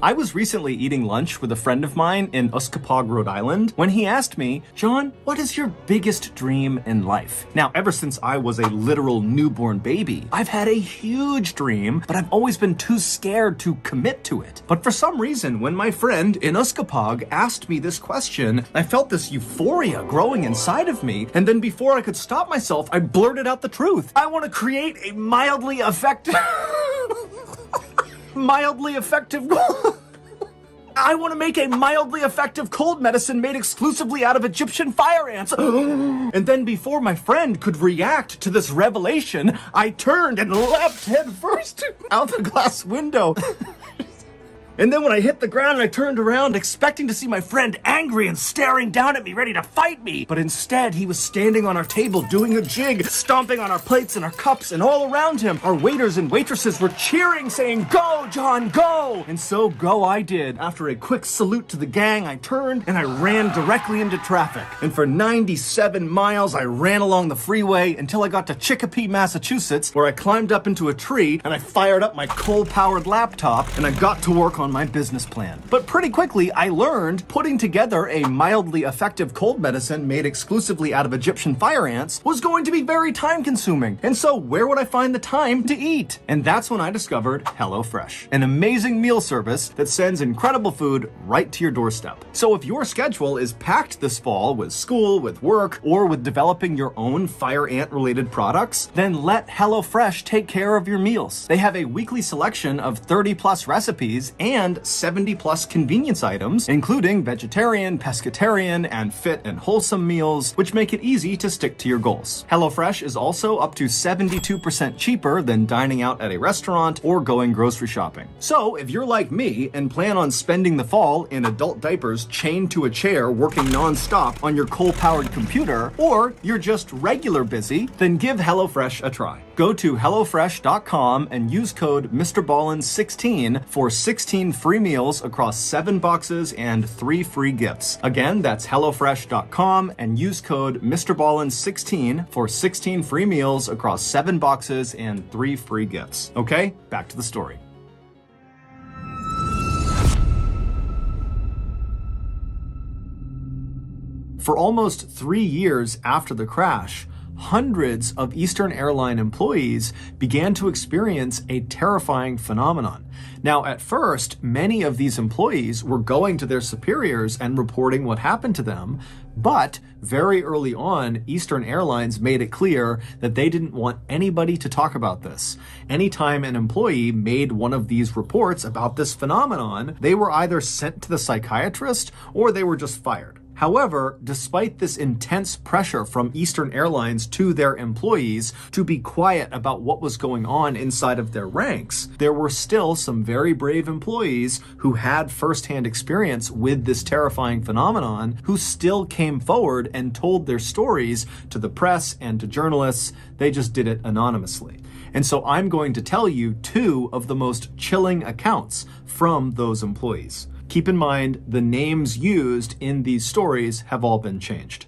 Speaker 1: I was recently eating lunch with a friend of mine in Uskapog, Rhode Island, when he asked me, "John, what is your biggest dream in life?" Now, ever since I was a literal newborn baby, I've had a huge dream, but I've always been too scared to commit to it. But for some reason, when my friend in Uskapog asked me this question, I felt this euphoria growing inside of me, and then before I could stop myself, I blurted out the truth. I want to create a mildly effective I want to make a mildly effective cold medicine made exclusively out of Egyptian fire ants. And then before my friend could react to this revelation, I turned and leapt headfirst out the glass window. And then when I hit the ground, I turned around expecting to see my friend angry and staring down at me, ready to fight me. But instead, he was standing on our table doing a jig, stomping on our plates and our cups, and all around him, our waiters and waitresses were cheering, saying, "Go, John, go!" And so go I did. After a quick salute to the gang, I turned and I ran directly into traffic. And for 97 miles, I ran along the freeway until I got to Chicopee, Massachusetts, where I climbed up into a tree and I fired up my coal-powered laptop and I got to work on my business plan. But pretty quickly, I learned putting together a mildly effective cold medicine made exclusively out of Egyptian fire ants was going to be very time consuming. And so where would I find the time to eat? And that's when I discovered HelloFresh, an amazing meal service that sends incredible food right to your doorstep. So if your schedule is packed this fall with school, with work, or with developing your own fire ant related products, then let HelloFresh take care of your meals. They have a weekly selection of 30 plus recipes and 70 plus convenience items, including vegetarian, pescatarian, and fit and wholesome meals, which make it easy to stick to your goals. HelloFresh is also up to 72% cheaper than dining out at a restaurant or going grocery shopping. So if you're like me and plan on spending the fall in adult diapers chained to a chair working non-stop on your coal-powered computer, or you're just regular busy, then give HelloFresh a try. Go to HelloFresh.com and use code MrBallen's16 for 16 free meals across 7 boxes and 3 free gifts. Again, that's HelloFresh.com and use code MrBallen's16 for 16 free meals across 7 boxes and 3 free gifts. Okay, back to the story. For almost 3 years after the crash, hundreds of Eastern Airline employees began to experience a terrifying phenomenon. Now, at first, many of these employees were going to their superiors and reporting what happened to them, but very early on, Eastern Airlines made it clear that they didn't want anybody to talk about this. Anytime an employee made one of these reports about this phenomenon, they were either sent to the psychiatrist or they were just fired. However, despite this intense pressure from Eastern Airlines to their employees to be quiet about what was going on inside of their ranks, there were still some very brave employees who had firsthand experience with this terrifying phenomenon who still came forward and told their stories to the press and to journalists. They just did it anonymously. And so I'm going to tell you 2 of the most chilling accounts from those employees. Keep in mind, the names used in these stories have all been changed.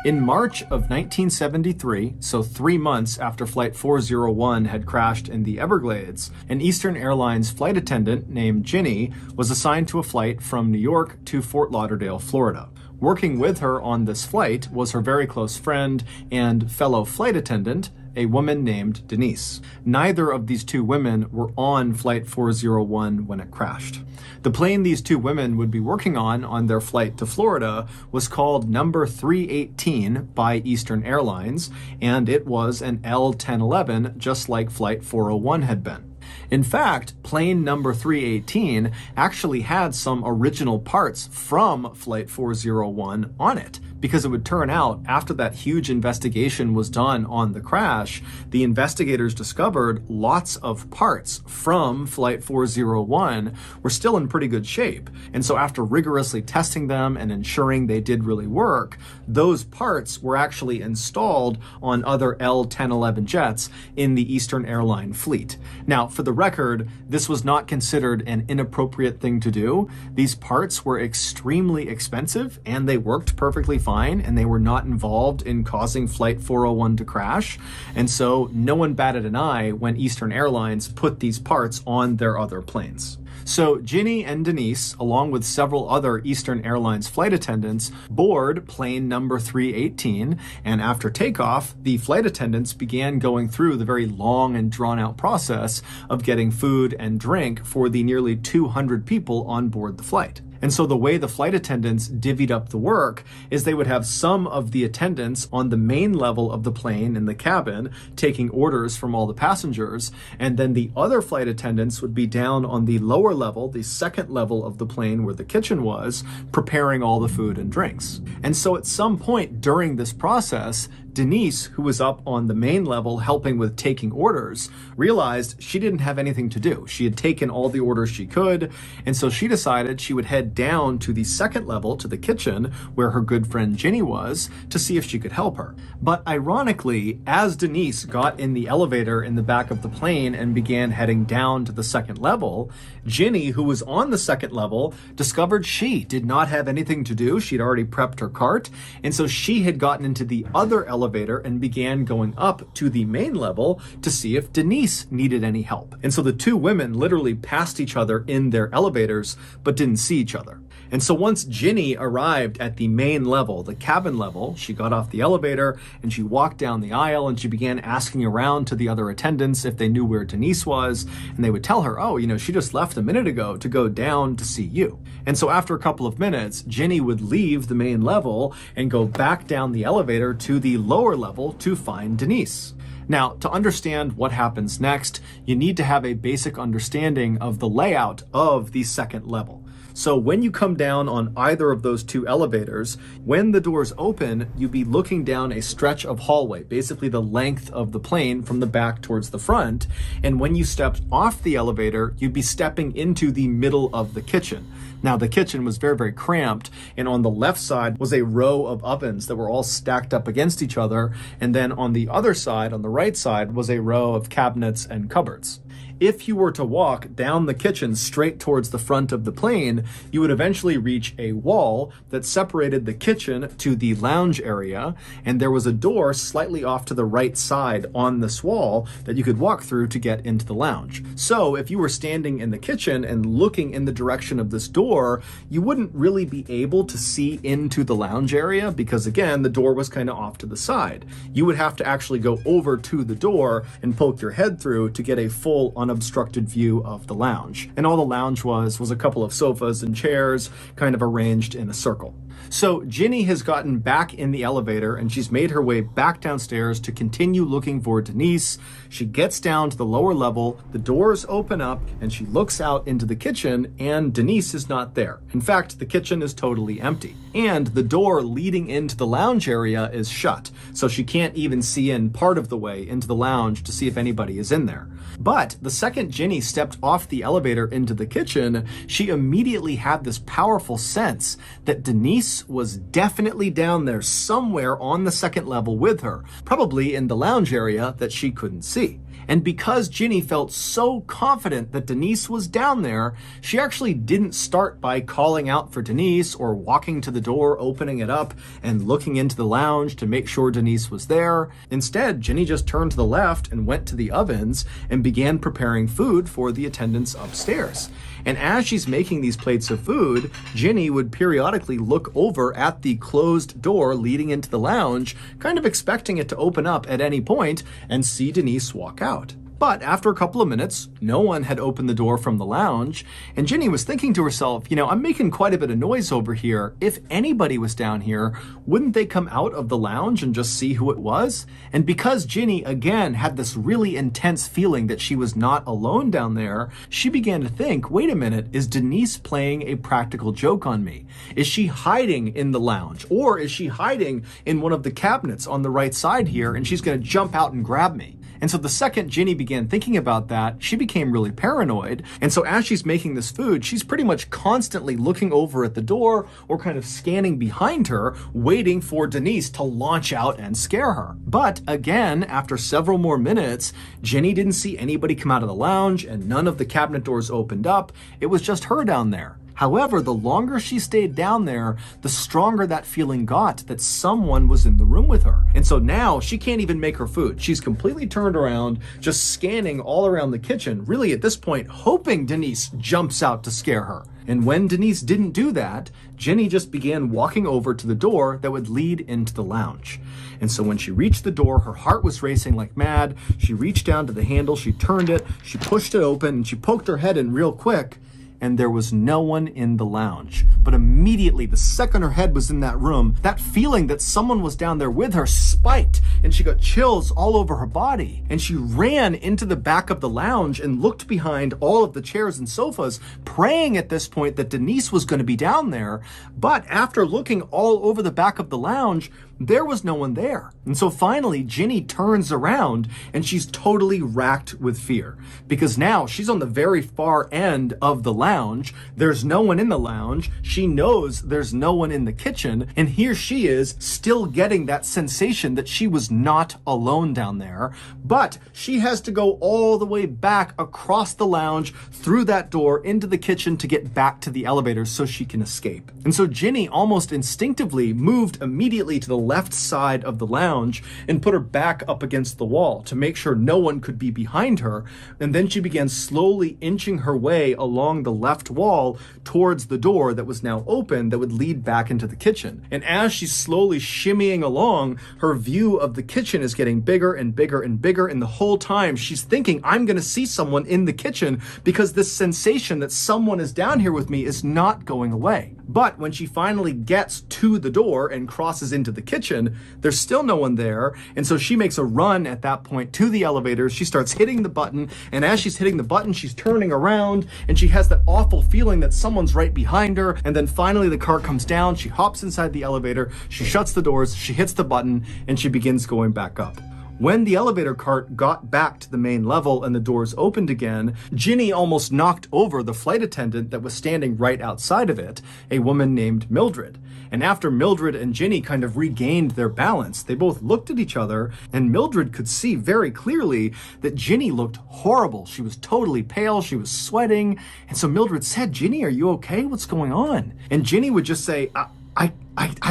Speaker 1: In March of 1973, so 3 months after Flight 401 had crashed in the Everglades, an Eastern Airlines flight attendant named Ginny was assigned to a flight from New York to Fort Lauderdale, Florida. Working with her on this flight was her very close friend and fellow flight attendant, a woman named Denise. Neither of these 2 women were on Flight 401 when it crashed. The plane these 2 women would be working on their flight to Florida was called number 318 by Eastern Airlines, and it was an L-1011, just like Flight 401 had been. In fact, plane number 318 actually had some original parts from Flight 401 on it, because it would turn out after that huge investigation was done on the crash, the investigators discovered lots of parts from Flight 401 were still in pretty good shape. And so after rigorously testing them and ensuring they did really work, those parts were actually installed on other L-1011 jets in the Eastern Airline fleet. Now, for the record, this was not considered an inappropriate thing to do. These parts were extremely expensive and they worked perfectly fine and they were not involved in causing Flight 401 to crash. And so no one batted an eye when Eastern Airlines put these parts on their other planes. So Ginny and Denise, along with several other Eastern Airlines flight attendants, board plane number 318, and after takeoff, the flight attendants began going through the very long and drawn-out process of getting food and drink for the nearly 200 people on board the flight. And so the way the flight attendants divvied up the work is they would have some of the attendants on the main level of the plane in the cabin taking orders from all the passengers, and then the other flight attendants would be down on the lower level, the second level of the plane where the kitchen was, preparing all the food and drinks. And so at some point during this process, Denise, who was up on the main level helping with taking orders, realized she didn't have anything to do. She had taken all the orders she could, and so she decided she would head down to the second level, to the kitchen, where her good friend Ginny was, to see if she could help her. But ironically, as Denise got in the elevator in the back of the plane and began heading down to the second level, Ginny, who was on the second level, discovered she did not have anything to do. She'd already prepped her cart, and so she had gotten into the other elevator and began going up to the main level to see if Denise needed any help. And so the two women literally passed each other in their elevators, but didn't see each other. And so once Ginny arrived at the main level, the cabin level, she got off the elevator and she walked down the aisle and she began asking around to the other attendants if they knew where Denise was. And they would tell her, oh, she just left a minute ago to go down to see you. And so after a couple of minutes, Ginny would leave the main level and go back down the elevator to the lower level to find Denise. Now, to understand what happens next, you need to have a basic understanding of the layout of the second level. So when you come down on either of those two elevators, when the doors open, you'd be looking down a stretch of hallway, basically the length of the plane from the back towards the front. And when you stepped off the elevator, you'd be stepping into the middle of the kitchen. Now, the kitchen was very, very cramped, and on the left side was a row of ovens that were all stacked up against each other, and then on the other side, on the right side, was a row of cabinets and cupboards. If you were to walk down the kitchen straight towards the front of the plane, you would eventually reach a wall that separated the kitchen to the lounge area, and there was a door slightly off to the right side on this wall that you could walk through to get into the lounge. So if you were standing in the kitchen and looking in the direction of this door, you wouldn't really be able to see into the lounge area because, again, the door was kind of off to the side. You would have to actually go over to the door and poke your head through to get a full unobstructed view of the lounge. And all the lounge was a couple of sofas and chairs kind of arranged in a circle. So Ginny has gotten back in the elevator and she's made her way back downstairs to continue looking for Denise. She gets down to the lower level, the doors open up, and she looks out into the kitchen, and Denise is not there. In fact, the kitchen is totally empty. And the door leading into the lounge area is shut, so she can't even see in part of the way into the lounge to see if anybody is in there. But the second Ginny stepped off the elevator into the kitchen, she immediately had this powerful sense that Denise was definitely down there somewhere on the second level with her, probably in the lounge area that she couldn't see. And because Ginny felt so confident that Denise was down there, she actually didn't start by calling out for Denise or walking to the door, opening it up, and looking into the lounge to make sure Denise was there. Instead, Ginny just turned to the left and went to the ovens and began preparing food for the attendants upstairs. And as she's making these plates of food, Ginny would periodically look over at the closed door leading into the lounge, kind of expecting it to open up at any point and see Denise walk out. But after a couple of minutes, no one had opened the door from the lounge, and Ginny was thinking to herself, I'm making quite a bit of noise over here. If anybody was down here, wouldn't they come out of the lounge and just see who it was? And because Ginny, again, had this really intense feeling that she was not alone down there, she began to think, wait a minute, is Denise playing a practical joke on me? Is she hiding in the lounge? Or is she hiding in one of the cabinets on the right side here, and she's going to jump out and grab me? And so the second Ginny began thinking about that, she became really paranoid. And so as she's making this food, she's pretty much constantly looking over at the door or kind of scanning behind her, waiting for Denise to launch out and scare her. But again, after several more minutes, Ginny didn't see anybody come out of the lounge and none of the cabinet doors opened up. It was just her down there. However, the longer she stayed down there, the stronger that feeling got that someone was in the room with her. And so now she can't even make her food. She's completely turned around, just scanning all around the kitchen, really at this point hoping Denise jumps out to scare her. And when Denise didn't do that, Ginny just began walking over to the door that would lead into the lounge. And so when she reached the door, her heart was racing like mad. She reached down to the handle, she turned it, she pushed it open, and she poked her head in real quick. And there was no one in the lounge. But immediately, the second her head was in that room, that feeling that someone was down there with her spiked, and she got chills all over her body. And she ran into the back of the lounge and looked behind all of the chairs and sofas, praying at this point that Denise was going to be down there. But after looking all over the back of the lounge, there was no one there. And so finally, Ginny turns around and she's totally racked with fear because now she's on the very far end of the lounge. There's no one in the lounge. She knows there's no one in the kitchen. And here she is still getting that sensation that she was not alone down there. But she has to go all the way back across the lounge through that door into the kitchen to get back to the elevator so she can escape. And so Ginny almost instinctively moved immediately to the left side of the lounge and put her back up against the wall to make sure no one could be behind her. And then she began slowly inching her way along the left wall towards the door that was now open that would lead back into the kitchen. And as she's slowly shimmying along, her view of the kitchen is getting bigger and bigger and bigger. And the whole time she's thinking, I'm going to see someone in the kitchen because this sensation that someone is down here with me is not going away. But when she finally gets to the door and crosses into the kitchen, there's still no one there. And so she makes a run at that point to the elevator. She starts hitting the button. And as she's hitting the button, she's turning around and she has that awful feeling that someone's right behind her. And then finally the car comes down. She hops inside the elevator. She shuts the doors. She hits the button and she begins going back up. When the elevator cart got back to the main level and the doors opened again, Ginny almost knocked over the flight attendant that was standing right outside of it, a woman named Mildred. And after Mildred and Ginny kind of regained their balance, they both looked at each other, and Mildred could see very clearly that Ginny looked horrible. She was totally pale, she was sweating, and so Mildred said, Ginny, are you okay? What's going on? And Ginny would just say, I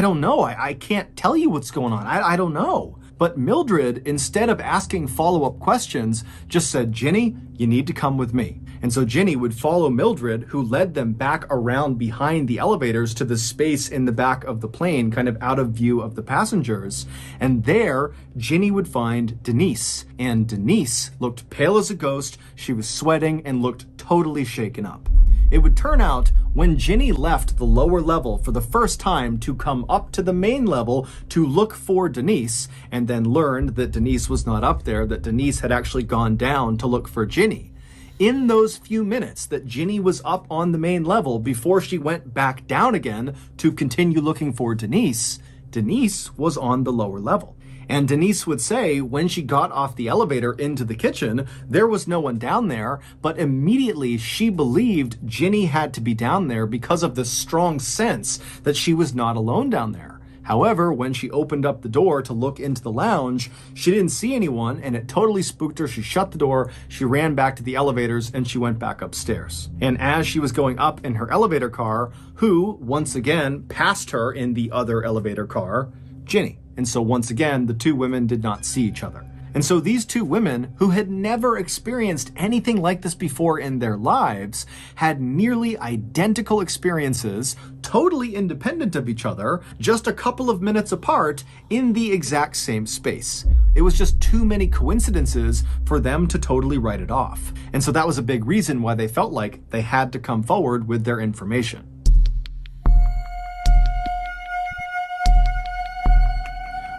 Speaker 1: don't know. I can't tell you what's going on. I don't know. But Mildred, instead of asking follow-up questions, just said, Ginny, you need to come with me. And so Ginny would follow Mildred, who led them back around behind the elevators to the space in the back of the plane, kind of out of view of the passengers. And there, Ginny would find Denise. And Denise looked pale as a ghost. She was sweating and looked totally shaken up. It would turn out when Ginny left the lower level for the first time to come up to the main level to look for Denise, and then learned that Denise was not up there, that Denise had actually gone down to look for Ginny. In those few minutes that Ginny was up on the main level before she went back down again to continue looking for Denise, Denise was on the lower level. And Denise would say when she got off the elevator into the kitchen, there was no one down there, but immediately she believed Ginny had to be down there because of the strong sense that she was not alone down there. However, when she opened up the door to look into the lounge, she didn't see anyone and it totally spooked her. She shut the door, she ran back to the elevators, and she went back upstairs. And as she was going up in her elevator car, who, once again, passed her in the other elevator car? Ginny. And so once again, the two women did not see each other. And so these two women, who had never experienced anything like this before in their lives, had nearly identical experiences, totally independent of each other, just a couple of minutes apart in the exact same space. It was just too many coincidences for them to totally write it off. And so that was a big reason why they felt like they had to come forward with their information.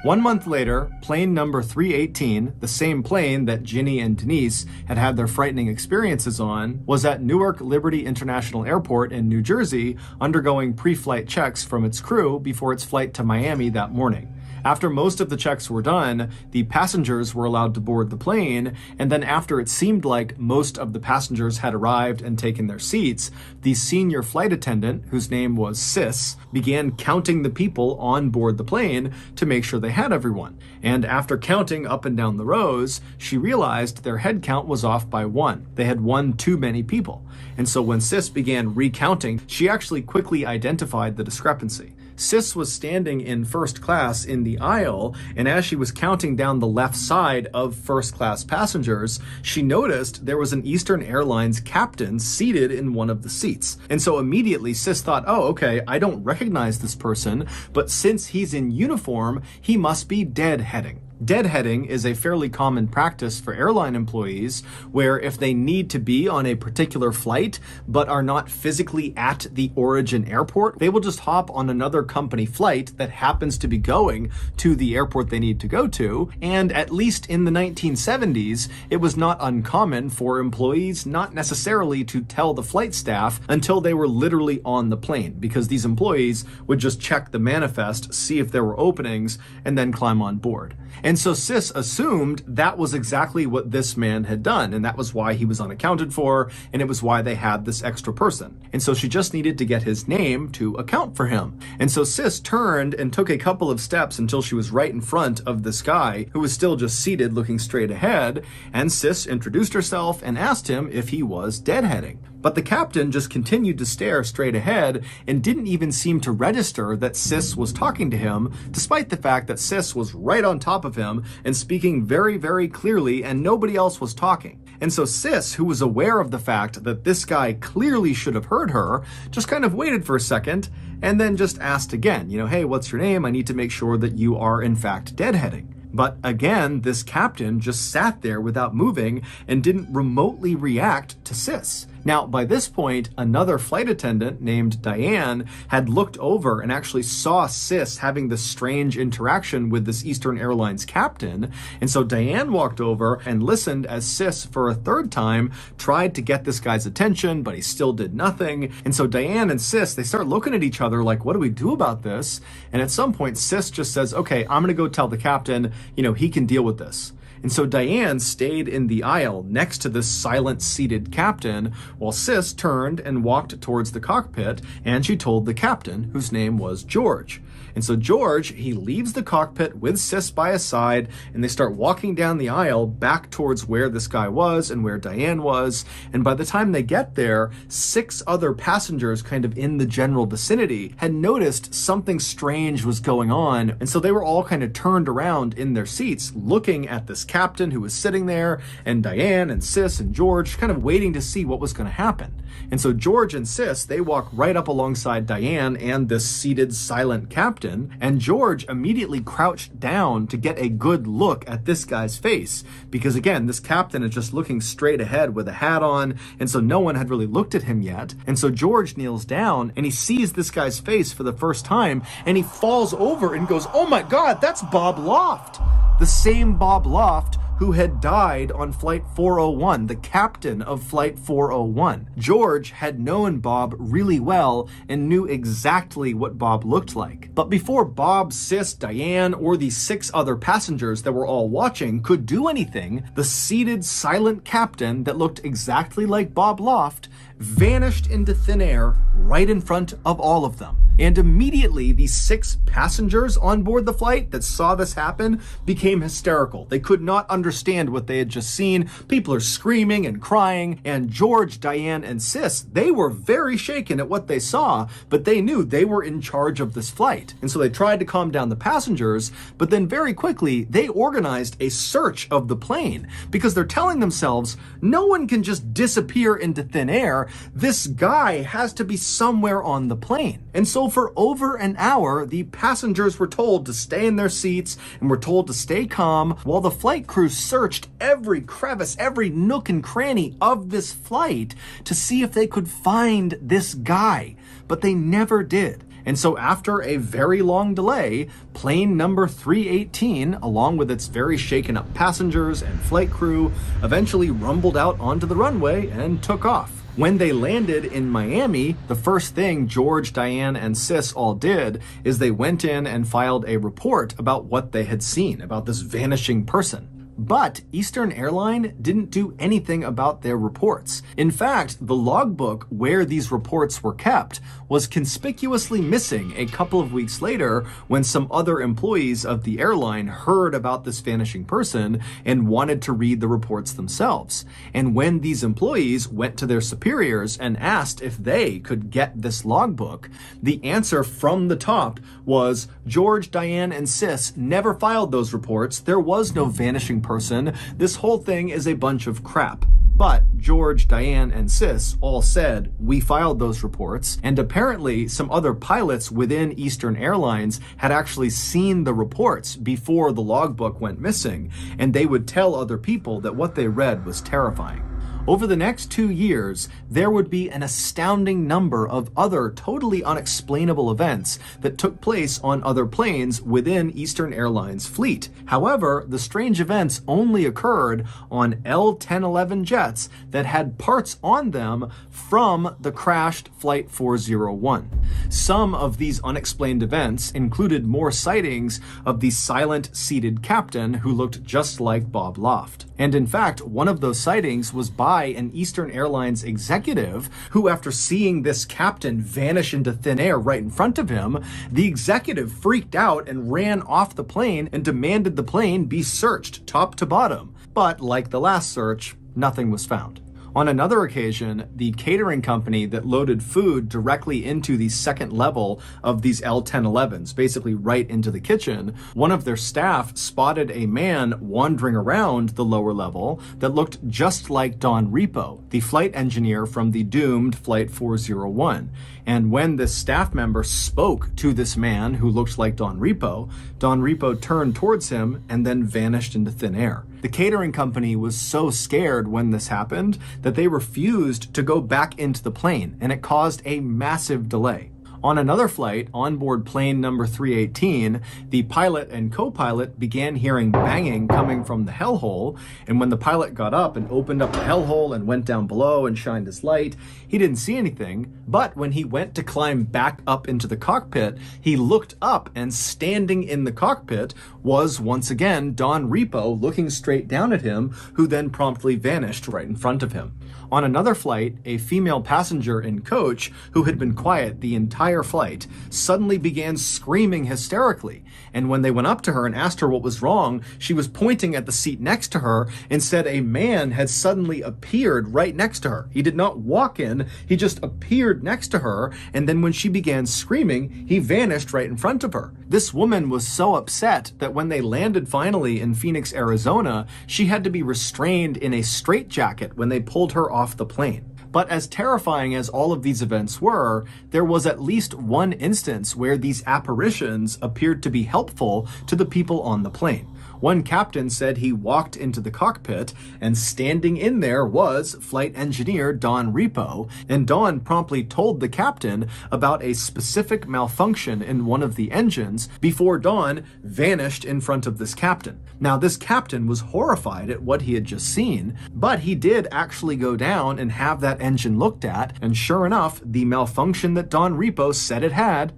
Speaker 1: 1 month later, plane number 318, the same plane that Ginny and Denise had had their frightening experiences on, was at Newark Liberty International Airport in New Jersey, undergoing pre-flight checks from its crew before its flight to Miami that morning. After most of the checks were done, the passengers were allowed to board the plane, and then after it seemed like most of the passengers had arrived and taken their seats, the senior flight attendant, whose name was Sis, began counting the people on board the plane to make sure they had everyone. And after counting up and down the rows, she realized their head count was off by one. They had one too many people. And so when Sis began recounting, she actually quickly identified the discrepancy. Sis was standing in first class in the aisle, and as she was counting down the left side of first class passengers, she noticed there was an Eastern Airlines captain seated in one of the seats. And so immediately Sis thought, oh, okay, I don't recognize this person, but since he's in uniform, he must be deadheading. Deadheading is a fairly common practice for airline employees where if they need to be on a particular flight but are not physically at the origin airport, they will just hop on another company flight that happens to be going to the airport they need to go to. And at least in the 1970s, it was not uncommon for employees not necessarily to tell the flight staff until they were literally on the plane, because these employees would just check the manifest, see if there were openings, and then climb on board. And so Sis assumed that was exactly what this man had done, and that was why he was unaccounted for, and it was why they had this extra person. And so she just needed to get his name to account for him. And so Sis turned and took a couple of steps until she was right in front of this guy who was still just seated looking straight ahead, and Sis introduced herself and asked him if he was deadheading. But the captain just continued to stare straight ahead and didn't even seem to register that Sis was talking to him, despite the fact that Sis was right on top of him and speaking very, very clearly, and nobody else was talking. And so Sis, who was aware of the fact that this guy clearly should have heard her, just kind of waited for a second and then just asked again, hey, what's your name? I need to make sure that you are in fact deadheading. But again, this captain just sat there without moving and didn't remotely react to Sis. Now, by this point, another flight attendant named Diane had looked over and actually saw Sis having this strange interaction with this Eastern Airlines captain. And so Diane walked over and listened as Sis, for a third time, tried to get this guy's attention, but he still did nothing. And so Diane and Sis, they start looking at each other like, what do we do about this? And at some point, Sis just says, okay, I'm going to go tell the captain, he can deal with this. And so Diane stayed in the aisle next to this silent seated captain while Sis turned and walked towards the cockpit, and she told the captain, whose name was George. And so George, he leaves the cockpit with Sis by his side, and they start walking down the aisle back towards where this guy was and where Diane was. And by the time they get there, 6 other passengers kind of in the general vicinity had noticed something strange was going on. And so they were all kind of turned around in their seats looking at this captain who was sitting there, and Diane and Sis and George kind of waiting to see what was going to happen. And so George and Sis, they walk right up alongside Diane and this seated silent captain, and George immediately crouched down to get a good look at this guy's face, because again, this captain is just looking straight ahead with a hat on, and so no one had really looked at him yet. And so George kneels down and he sees this guy's face for the first time, and he falls over and goes, oh my God, that's Bob Loft. The same Bob Loft who had died on Flight 401, the captain of Flight 401. George had known Bob really well and knew exactly what Bob looked like. But before Bob, Sis, Diane, or the 6 other passengers that were all watching could do anything, the seated, silent captain that looked exactly like Bob Loft vanished into thin air right in front of all of them. And immediately, the 6 passengers on board the flight that saw this happen became hysterical. They could not understand what they had just seen. People are screaming and crying, and George, Diane, and Sis, they were very shaken at what they saw, but they knew they were in charge of this flight. And so they tried to calm down the passengers, but then very quickly, they organized a search of the plane, because they're telling themselves, no one can just disappear into thin air. This guy has to be somewhere on the plane. And so for over an hour, the passengers were told to stay in their seats and were told to stay calm while the flight crew searched every crevice, every nook and cranny of this flight to see if they could find this guy. But they never did. And so after a very long delay, plane number 318, along with its very shaken up passengers and flight crew, eventually rumbled out onto the runway and took off. When they landed in Miami, the first thing George, Diane, and Sis all did is they went in and filed a report about what they had seen, about this vanishing person. But Eastern Airline didn't do anything about their reports. In fact, the logbook where these reports were kept was conspicuously missing a couple of weeks later when some other employees of the airline heard about this vanishing person and wanted to read the reports themselves. And when these employees went to their superiors and asked if they could get this logbook, the answer from the top was George, Diane, and Sis never filed those reports. There was no vanishing person. This whole thing is a bunch of crap. But George, Diane, and Sis all said, we filed those reports, and apparently some other pilots within Eastern Airlines had actually seen the reports before the logbook went missing, and they would tell other people that what they read was terrifying. Over the next 2 years, there would be an astounding number of other totally unexplainable events that took place on other planes within Eastern Airlines' fleet. However, the strange events only occurred on L-1011 jets that had parts on them from the crashed Flight 401. Some of these unexplained events included more sightings of the silent seated captain who looked just like Bob Loft. And in fact, one of those sightings was by an Eastern Airlines executive who, after seeing this captain vanish into thin air right in front of him, the executive freaked out and ran off the plane and demanded the plane be searched top to bottom. But like the last search, nothing was found. On another occasion, the catering company that loaded food directly into the second level of these L-1011s, basically right into the kitchen, one of their staff spotted a man wandering around the lower level that looked just like Don Repo, the flight engineer from the doomed Flight 401. And when this staff member spoke to this man who looked like Don Repo turned towards him and then vanished into thin air. The catering company was so scared when this happened that they refused to go back into the plane, and it caused a massive delay. On another flight, on board plane number 318, the pilot and co-pilot began hearing banging coming from the hellhole, and when the pilot got up and opened up the hellhole and went down below and shined his light, he didn't see anything, but when he went to climb back up into the cockpit, he looked up, and standing in the cockpit was once again Don Repo looking straight down at him, who then promptly vanished right in front of him. On another flight, a female passenger in coach, who had been quiet the entire flight, suddenly began screaming hysterically. And when they went up to her and asked her what was wrong, she was pointing at the seat next to her and said a man had suddenly appeared right next to her. He did not walk in, he just appeared next to her, and then when she began screaming, he vanished right in front of her. This woman was so upset that when they landed finally in Phoenix, Arizona, she had to be restrained in a straitjacket when they pulled her off the plane. But as terrifying as all of these events were, there was at least one instance where these apparitions appeared to be helpful to the people on the plane. One captain said he walked into the cockpit, and standing in there was flight engineer Don Repo, and Don promptly told the captain about a specific malfunction in one of the engines before Don vanished in front of this captain. Now, this captain was horrified at what he had just seen, but he did actually go down and have that engine looked at, and sure enough, the malfunction that Don Repo said it had.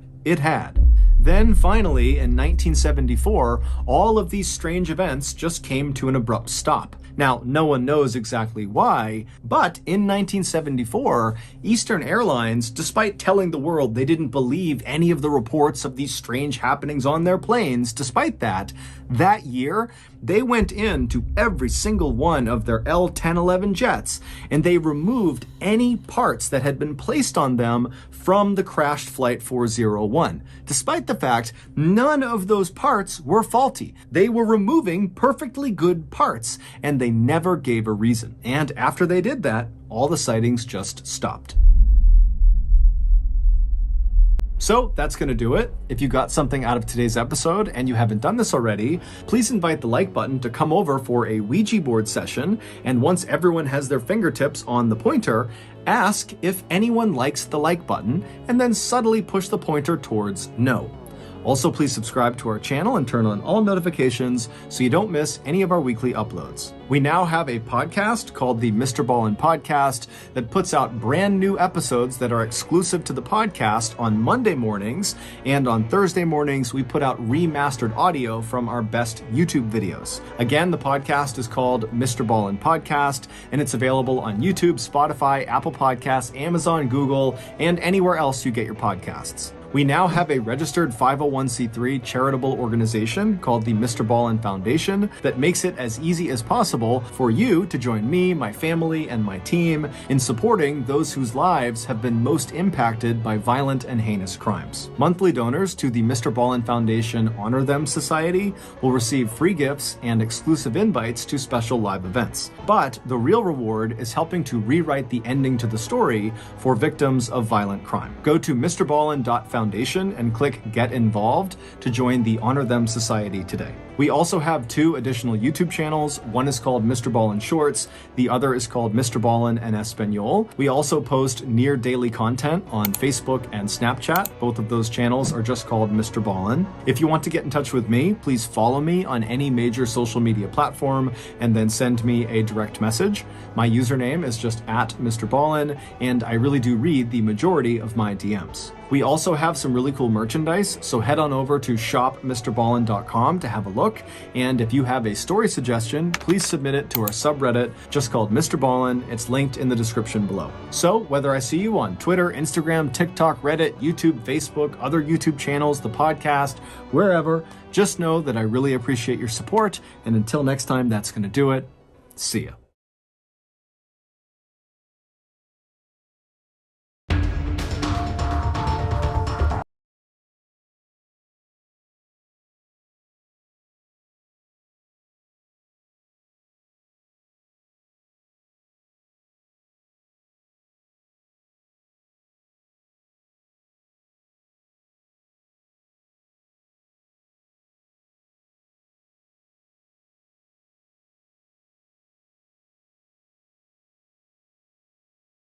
Speaker 1: Then finally, in 1974, all of these strange events just came to an abrupt stop. Now, no one knows exactly why, but in 1974, Eastern Airlines, despite telling the world they didn't believe any of the reports of these strange happenings on their planes, despite that year, they went into every single one of their L-1011 jets, and they removed any parts that had been placed on them from the crashed Flight 401, despite the fact none of those parts were faulty. They were removing perfectly good parts, and they never gave a reason. And after they did that, all the sightings just stopped. So that's going to do it. If you got something out of today's episode and you haven't done this already, please invite the like button to come over for a Ouija board session. And once everyone has their fingertips on the pointer, ask if anyone likes the like button and then subtly push the pointer towards no. Also, please subscribe to our channel and turn on all notifications so you don't miss any of our weekly uploads. We now have a podcast called the Mr. Ballin Podcast that puts out brand new episodes that are exclusive to the podcast on Monday mornings, and on Thursday mornings we put out remastered audio from our best YouTube videos. Again, the podcast is called Mr. Ballin Podcast, and it's available on YouTube, Spotify, Apple Podcasts, Amazon, Google, and anywhere else you get your podcasts. We now have a registered 501c3 charitable organization called the Mr. Ballin Foundation that makes it as easy as possible for you to join me, my family, and my team in supporting those whose lives have been most impacted by violent and heinous crimes. Monthly donors to the Mr. Ballin Foundation Honor Them Society will receive free gifts and exclusive invites to special live events. But the real reward is helping to rewrite the ending to the story for victims of violent crime. Go to MrBallen.Foundation and click Get Involved to join the Honor Them Society today. We also have 2 additional YouTube channels. One is called Mr. Ballin Shorts. The other is called Mr. Ballin en Espanol. We also post near daily content on Facebook and Snapchat. Both of those channels are just called Mr. Ballin. If you want to get in touch with me, please follow me on any major social media platform and then send me a direct message. My username is just @Mr. Ballin, and I really do read the majority of my DMs. We also have some really cool merchandise, so head on over to shopmrballin.com to have a look. And if you have a story suggestion, please submit it to our subreddit just called Mr. Ballin. It's linked in the description below. So whether I see you on Twitter, Instagram, TikTok, Reddit, YouTube, Facebook, other YouTube channels, the podcast, wherever, just know that I really appreciate your support. And until next time, that's going to do it. See ya.